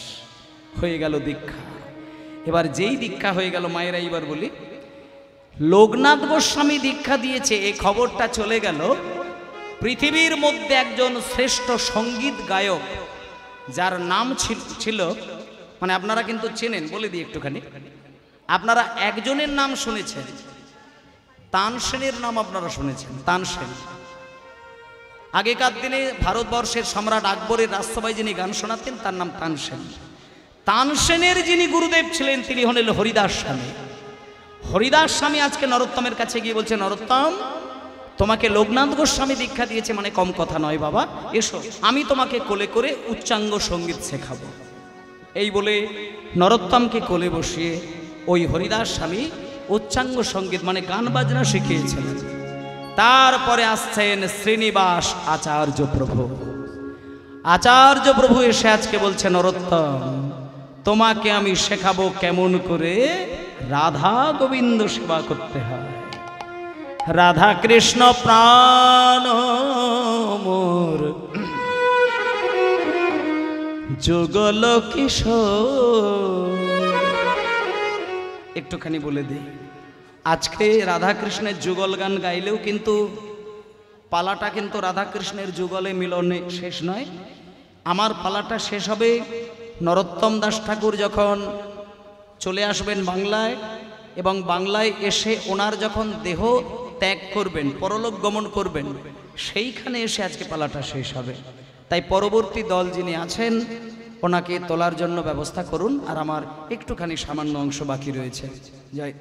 হয়ে গেল দীক্ষা। এবার যেই দীক্ষা হয়ে গেল, মায়েরা এইবার বলি, লোকনাথ গোস্বামী দীক্ষা দিয়েছে এই খবরটা চলে গেল পৃথিবীর মধ্যে একজন শ্রেষ্ঠ সঙ্গীত গায়ক, যার নাম ছিল, মানে আপনারা কিন্তু চেনেন, বলে দিই একটুখানি, আপনারা একজনের নাম শুনেছেন, তানসেনের নাম আপনারা শুনেছেন। তানসেন আগেকার দিনে ভারতবর্ষের সম্রাট আকবরের রাজসভায় যিনি গান শোনাতেন, তার নাম তানসেন। তানসেনের যিনি গুরুদেব ছিলেন, তিনি হলেন হরিদাস স্বামী। হরিদাস স্বামী আজকে নরোত্তমের কাছে গিয়ে বলছে, নরোত্তম, তোমাকে লোকনাথ গোস্বামী দীক্ষা দিয়েছে মানে কম কথা নয় বাবা, এসো আমি তোমাকে কোলে করে উচ্চাঙ্গ সঙ্গীত শেখাবো। এই বলে নরোত্তমকে কোলে বসিয়ে ওই হরিদাস স্বামী উচ্চাঙ্গ সঙ্গীত মানে গান বাজনা শিখিয়েছিলেন। তারপরে আসছেন শ্রীনিবাস আচার্য প্রভু। আচার্য প্রভু এসে আজকে বলছে, নরোত্তম, তোমাকে আমি শেখাবো কেমন করে রাধা গোবিন্দ সেবা করতে হয়। রাধা কৃষ্ণ প্রাণ মোর যুগল কিশোর। একটুখানি বলে দিই, আজকে রাধা কৃষ্ণের যুগল গান গাইলেও কিন্তু পালাটা কিন্তু রাধা কৃষ্ণের যুগলে মিলনে শেষ নয়। আমার পালাটা শেষ হবে নরোত্তম দাস ঠাকুর যখন চলে আসবেন বাংলায়, এবং বাংলায় এসে ওনার যখন দেহ ত্যাগ করবেন, পরলোক গমন করবেন, সেইখানে এসে আজকে পালাটা শেষ হবে। তাই পরবর্তী দল যিনি আছেন ওনাকে তোলার জন্য ব্যবস্থা করুন। আর আমার একটুখানি সামান্য অংশ বাকি রয়েছে। যাই,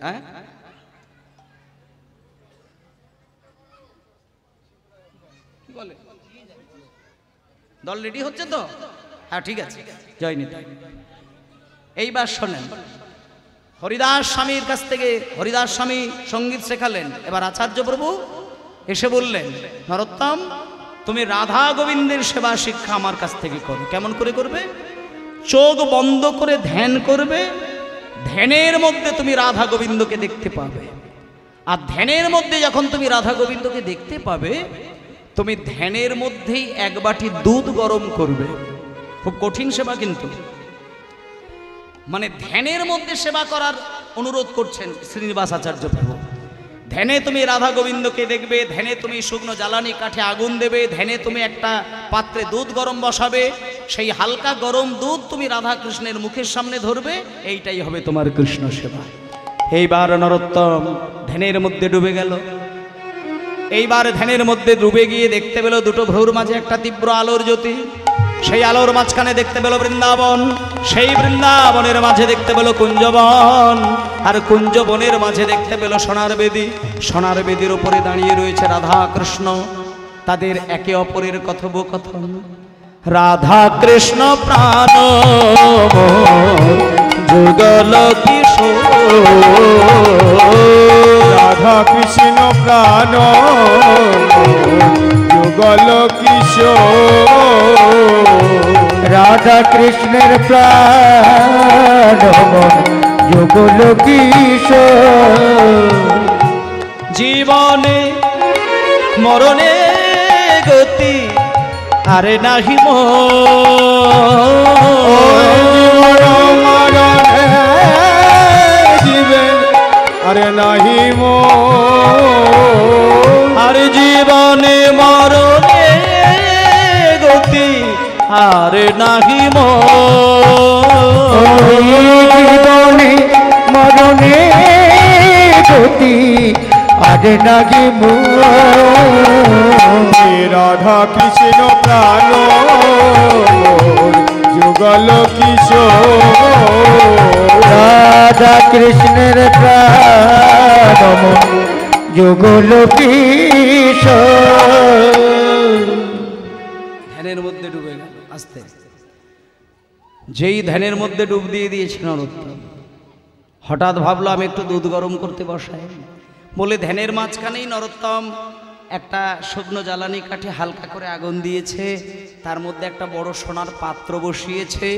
দল রেডি হচ্ছে তো? হ্যাঁ ঠিক আছে, জয় নিতাই। এইবার শোনেন, হরিদাস স্বামীর কাছ থেকে হরিদাস স্বামী সঙ্গীত শেখালেন। এবার আচার্য প্রভু এসে বললেন, নরোত্তম, তুমি রাধা গোবিন্দের সেবা শিক্ষা আমার কাছ থেকে করো। কেমন করে করবে? চোখ বন্ধ করে ধ্যান করবে, ধ্যানের মধ্যে তুমি রাধা গোবিন্দকে দেখতে পাবে। আর ধ্যানের মধ্যে যখন তুমি রাধা গোবিন্দকে দেখতে পাবে, তুমি ধ্যানের মধ্যেই এক বাটি দুধ গরম করবে। খুব কঠিন সেবা কিন্তু, মানে ধ্যানের মধ্যে সেবা করার অনুরোধ করছেন শ্রীনিবাস আচার্য প্রভু। ধ্যানে তুমি রাধা গোবিন্দকে দেখবে, ধ্যানে তুমি শুকনো জ্বালানি কাঠে আগুন দেবে, ধ্যানে তুমি একটা পাত্রে দুধ গরম বসাবে, সেই হালকা গরম দুধ তুমি রাধা কৃষ্ণের মুখের সামনে ধরবে, এইটাই হবে তোমার কৃষ্ণ সেবা। এইবার নরোত্তম ধ্যানের মধ্যে ডুবে গেল। এইবার ধ্যানের মধ্যে ডুবে গিয়ে দেখতে পেল দুটো ভ্রুর মাঝে একটা তীব্র আলোর জ্যোতি। সেই আলোর মাঝখানে দেখতে পেল বৃন্দাবন, সেই বৃন্দাবনের মাঝে দেখতে পেল কুঞ্জবন, আর কুঞ্জবনের মাঝে দেখতে পেল সোনার বেদী। সোনার বেদীর উপরে দাঁড়িয়ে রয়েছে রাধা কৃষ্ণ, তাদের একে অপরের কথোপকথন। রাধা কৃষ্ণ প্রাণ যুগল কিশোর, রাধা কৃষ্ণ প্রাণ যুগল কিশোর, রাধা কৃষ্ণের প্রাণ যুগল কিশোর। জীবনে মরণে গতি আরে নাহি জীবন আরে নাহি আরে জীবনে মরণে গতি আরে নাহি জীবনে মরণে গতি আরে নাহি রাধা কৃষ্ণ প্রাণ যুগল কিশোর, রাধা কৃষ্ণের প্রাণ যুগল কিশোর। ধ্যানের মধ্যে ডুবে গেল আস্তে আস্তে। যেই ধ্যানের মধ্যে ডুব দিয়ে দিয়েছে নরোত্তম, হঠাৎ ভাবলো আমি একটু দুধ গরম করতে বসাই। বলে ধ্যানের মাঝখানেই নরোত্তম একটা শুকনো জ্বালানি কাঠে হালকা করে আগুন দিয়েছে, তার মধ্যে একটা বড় সোনার পাত্র বসিয়েছে,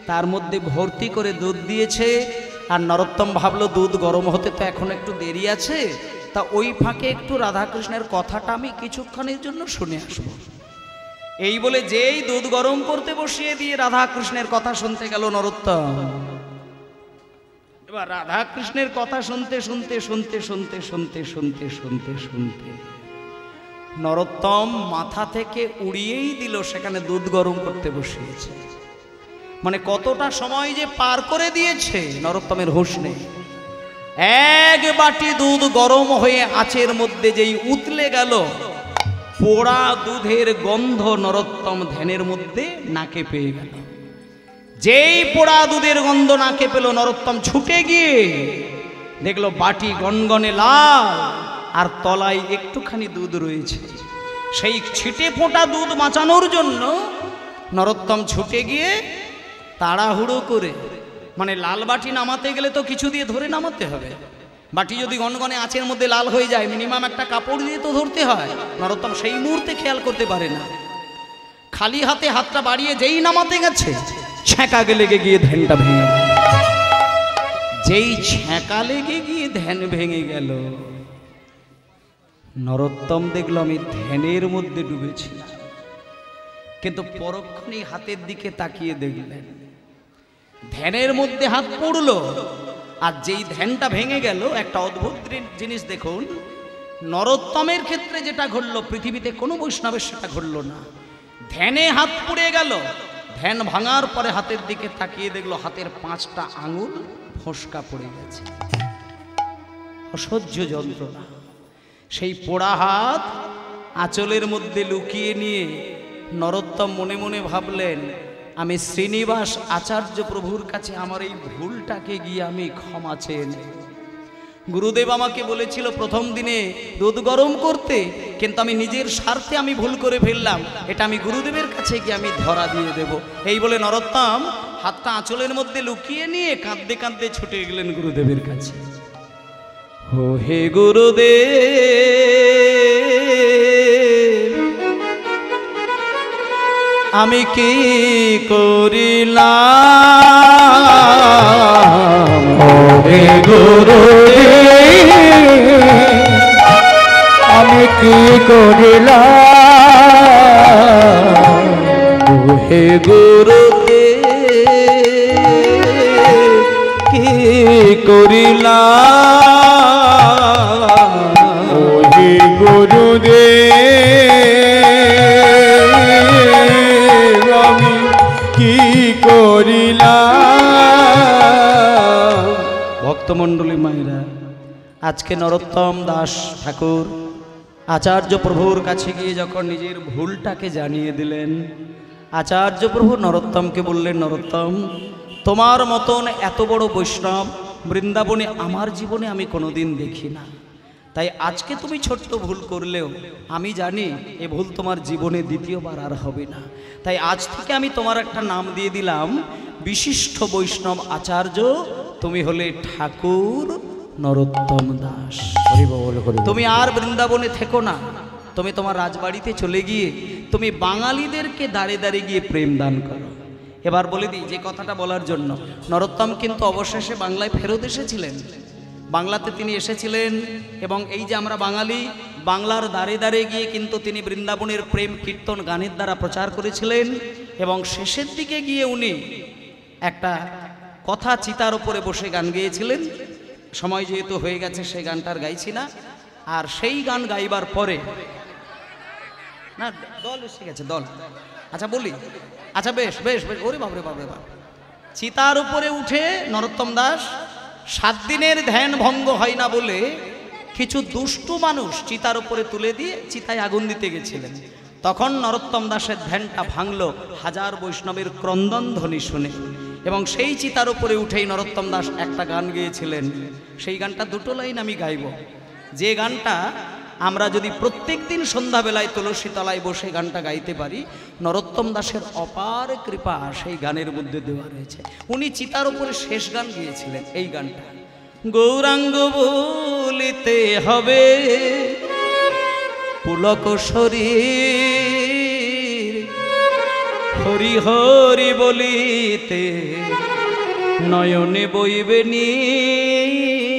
তার মধ্যে ভর্তি করে দুধ দিয়েছে। আর নরোত্তম ভাবলো দুধ গরম হতে তো এখন একটু দেরি আছে, তা ওই ফাঁকে একটু রাধাকৃষ্ণের কথাটা আমি কিছুক্ষণের জন্য শুনে আসবো। এই বলে যেই দুধ গরম করতে বসিয়ে দিয়ে রাধাকৃষ্ণের কথা শুনতে গেল নরোত্তম। এবার রাধাকৃষ্ণের কথা শুনতে শুনতে শুনতে শুনতে শুনতে শুনতে শুনতে শুনতে নরোত্তম মাথা থেকে উড়িয়েই দিল সেখানে দুধ গরম করতে বসিয়েছে। মানে কতটা সময় যে পার করে দিয়েছে নরোত্তমের হুঁশ নেই। এক বাটি দুধ গরম হয়ে আঁচের মধ্যে যেই উতলে গেল, পোড়া দুধের গন্ধ নরোত্তম ধ্যানের মধ্যে নাকে পেয়ে গেল। যেই পোড়া দুধের গন্ধ নাকে পেল, নরোত্তম ছুটে গিয়ে দেখলো বাটি গনগনে লাল আর তলায় একটুখানি দুধ রয়েছে। সেই ছিটে ফোঁটা দুধ বাঁচানোর জন্য নরোত্তম ছুটে গিয়ে তাড়াহুড়ো করে, মানে লাল বাটি নামাতে গেলে তো কিছু দিয়ে ধরে নামাতে হবে। বাটি যদি গনগনে আঁচের মধ্যে লাল হয়ে যায়, মিনিমাম একটা কাপড় দিয়ে তো ধরতে হয়। নরোত্তম সেই মুহূর্তে খেয়াল করতে পারে না, খালি হাতে হাতটা বাড়িয়ে যেই নামাতে গেছে, ছ্যাঁকা লেগে গিয়ে ধ্যানটা ভেঙে গেল। যেই ছ্যাঁকা লেগে গিয়ে ধ্যান ভেঙে গেল, নরোত্তম দেখলো আমি ধ্যানের মধ্যে ডুবেছিলাম। কিন্তু পরক্ষণেই হাতের দিকে তাকিয়ে দেখলেন ধ্যানের মধ্যে হাত পড়লো, আর যেই ধ্যানটা ভেঙে গেল, একটা অদ্ভুত জিনিস দেখুন, নরোত্তমের ক্ষেত্রে যেটা ঘটলো পৃথিবীতে কোনো বৈষ্ণবের সেটা ঘটলো না। ধ্যানে হাত পুড়ে গেল, ধ্যান ভাঙার পরে হাতের দিকে তাকিয়ে দেখলো হাতের 5টা আঙুল ফোসকা পড়ে গেছে। অসহ্য যন্ত্রণা। সেই পোড়া হাত আঁচলের মধ্যে লুকিয়ে নিয়ে নরোত্তম মনে মনে ভাবলেন, আমি শ্রীনিবাস আচার্য প্রভুর কাছে আমার এই ভুলটাকে গিয়ে আমি ক্ষমা চেয়ে নেব। গুরুদেব আমাকে বলেছিল প্রথম দিনে দুধ গরম করতে, কিন্তু আমি নিজের স্বার্থে আমি ভুল করে ফেললাম, এটা আমি গুরুদেবের কাছে গিয়ে আমি ধরা দিয়ে দেব। এই বলে নরোত্তম হাতটা আঁচলের মধ্যে লুকিয়ে নিয়ে কাঁদতে কাঁদতে ছুটে গেলেন গুরুদেবের কাছে। ও হে গুরুদেব, আমি কি করিলাম? ও হে গুরুদেব, আমি কি করিলাম? ও হে গুরুদেব, কি করিলাম? ও হে গুরুদেব, আমি কি করিলাম? ভক্তমণ্ডলী মায়েরা, আজকে নরোত্তম দাস ঠাকুর আচার্য প্রভুর কাছে গিয়ে যখন নিজের ভুলটাকে জানিয়ে দিলেন, আচার্য প্রভু নরোত্তমকে বললেন, নরোত্তম, তোমার মতন এত বড় বৈষ্ণব বৃন্দাবনে আমার জীবনে আমি কোনোদিন দেখি না। তাই আজকে তুমি ছোট্ট ভুল করলেও আমি জানি এ ভুল তোমার জীবনে দ্বিতীয়বার আর হবে না। তাই আজ থেকে আমি তোমার একটা নাম দিয়ে দিলাম, বিশিষ্ট বৈষ্ণব আচার্য, তুমি হলে ঠাকুর নরোত্তম দাস। তুমি আর বৃন্দাবনে থেকো না, তুমি তোমার রাজবাড়িতে চলে গিয়ে তুমি বাঙালিদেরকে দাঁড়িয়ে দাঁড়িয়ে গিয়ে প্রেম দান করো। এবার বলে দিই যে কথাটা বলার জন্য, নরোত্তম কিন্তু অবশেষে বাংলায় ফেরত এসেছিলেন। বাংলাতে তিনি এসেছিলেন এবং এই যে আমরা বাঙালি, বাংলার দ্বারে দ্বারে গিয়ে কিন্তু তিনি বৃন্দাবনের প্রেম কীর্তন গানের দ্বারা প্রচার করেছিলেন। এবং শেষের দিকে গিয়ে উনি একটা কথা চিতার উপরে বসে গান গেয়েছিলেন। সময় যেহেতু হয়ে গেছে সেই গানটার গাইছি না। আর সেই গান গাইবার পরে না, দল এসে গেছে, দল। আচ্ছা বলি, আচ্ছা বেশ বেশ বেশ, ওরে বাবরে বাবরে বাব। চিতার উপরে উঠে নরোত্তম দাস 7 দিনের ধ্যান ভঙ্গ হয় না বলে কিছু দুষ্টু মানুষ চিতার উপরে তুলে দিয়ে চিতায় আগুন দিতে গেছিলেন। তখন নরোত্তম দাসের ধ্যানটা ভাঙল হাজার বৈষ্ণবের ক্রন্দন ধ্বনি শুনে। এবং সেই চিতার উপরে উঠেই নরোত্তম দাস একটা গান গেয়েছিলেন। সেই গানটা দুটো লাইন আমি গাইব, যে গানটা আমরা যদি প্রত্যেক দিন সন্ধ্যাবেলায় তুলসী তলায় বসে গানটা গাইতে পারি, নরোত্তম দাসের অপার কৃপা সেই গানের মধ্যে দেওয়া রয়েছে। উনি চিতার উপরে শেষ গান গিয়েছিলেন এই গানটা, গৌরাঙ্গ বলিতে হবে পুলক শরীর, হরি হরি বলিতে নয়নে বইবে নীর,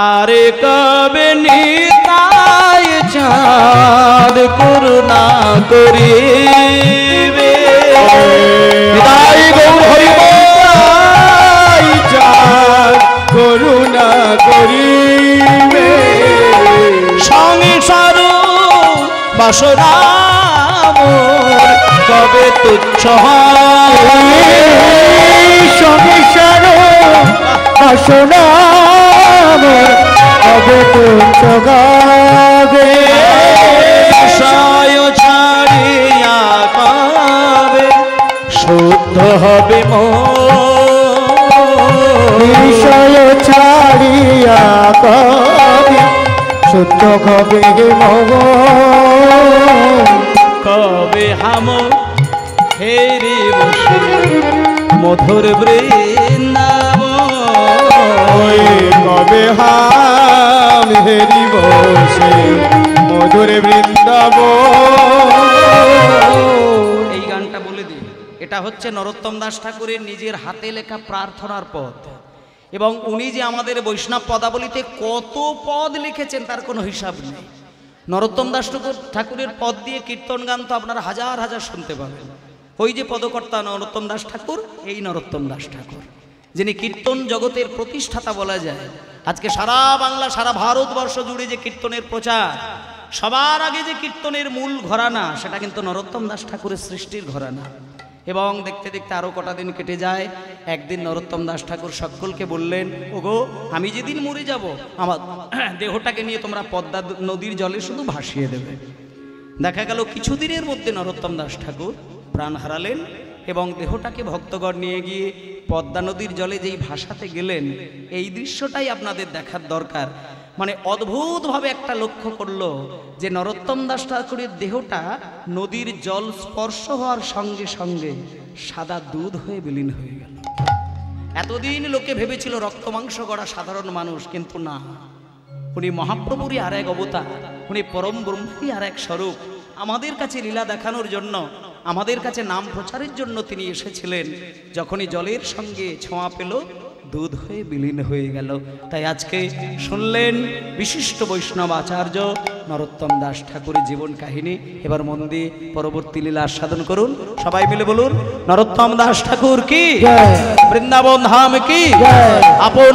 আরে কবে নিতাই চাঁদ করুণা করিবে, নিতাই গৌর হরি বল, চাঁদ করুণা করিবে, সংসার বাসনা মোর কবে তুচ্ছ হয়, সংসার বাসনা মোর কবে তুচ্ছ গাবে, বিষয় ছাড়িয়া কবে শুদ্ধ হবে মন, বিষয় ছাড়িয়া কবে শুদ্ধ হবে মগ, কবে হাম হেরি বসে মধুর বৃন্দাবন, কবে হাম হেরি বসে মধুর বৃন্দাবন। এই গানটা বলে দিই, এটা হচ্ছে নরোত্তম দাস ঠাকুরের নিজের হাতে লেখা প্রার্থনার পদ, এবং উনি যে আমাদের বৈষ্ণব পদাবলিতে কত পদ লিখেছেন তার কোনো হিসাব নেই। নরোত্তম দাস ঠাকুরের পদ দিয়ে কীর্তন গান তো আপনারা হাজার হাজার শুনতে পাবেন। ওই যে পদকর্তা নরোত্তম দাস ঠাকুর, এই নরোত্তম দাস ঠাকুর যিনি কীর্তন জগতের প্রতিষ্ঠাতা বলা যায়। আজকে সারা বাংলা সারা ভারতবর্ষ জুড়ে যে কীর্তনের প্রচার, সবার আগে যে কীর্তনের মূল ঘরানা সেটা কিন্তু নরোত্তম দাস ঠাকুরের সৃষ্টির ঘরানা। এবং দেখতে দেখতে আরও কটা দিন কেটে যায়। একদিন নরোত্তম দাস ঠাকুর সকলকে বললেন, ওগো আমি যেদিন মরে যাব আমার দেহটাকে নিয়ে তোমরা পদ্মা নদীর জলে শুধু ভাসিয়ে দেবে। দেখা গেল কিছুদিনের মধ্যে নরোত্তম দাস ঠাকুর প্রাণ হারালেন এবং দেহটাকে ভক্তগণ নিয়ে গিয়ে পদ্মা নদীর জলে যেই ভাসাতে গেলেন, এই দৃশ্যটাই আপনাদের দেখার দরকার। মানে অদ্ভুতভাবে একটা লক্ষ্য করলো যে নরোত্তম দাস ঠাকুরের দেহটা নদীর জল স্পর্শ হওয়ার সঙ্গে সঙ্গে সাদা দুধ হয়ে বিলীন হয়ে গেল। এতদিন লোকে ভেবেছিল রক্ত মাংস গড়া সাধারণ মানুষ, কিন্তু না, উনি মহাপ্রভুরই আর এক অবতার, উনি পরম ব্রহ্মই আর এক স্বরূপ। আমাদের কাছে লীলা দেখানোর জন্য, আমাদের কাছে নাম প্রচারের জন্য তিনি এসেছিলেন। যখনই জলের সঙ্গে ছোঁয়া পেল, দুধ হয়ে বিলীন হয়ে গেল। তাই আজকে শুনলেন বিশিষ্ট বৈষ্ণব আচার্য নরোত্তম দাস ঠাকুরের জীবন কাহিনী। এবার মন দিয়ে পরবর্তী লীলা আস্বাদন করুন। সবাই মিলে বলুন, নরোত্তম দাস ঠাকুর কি, বৃন্দাবন ধাম কি, আপন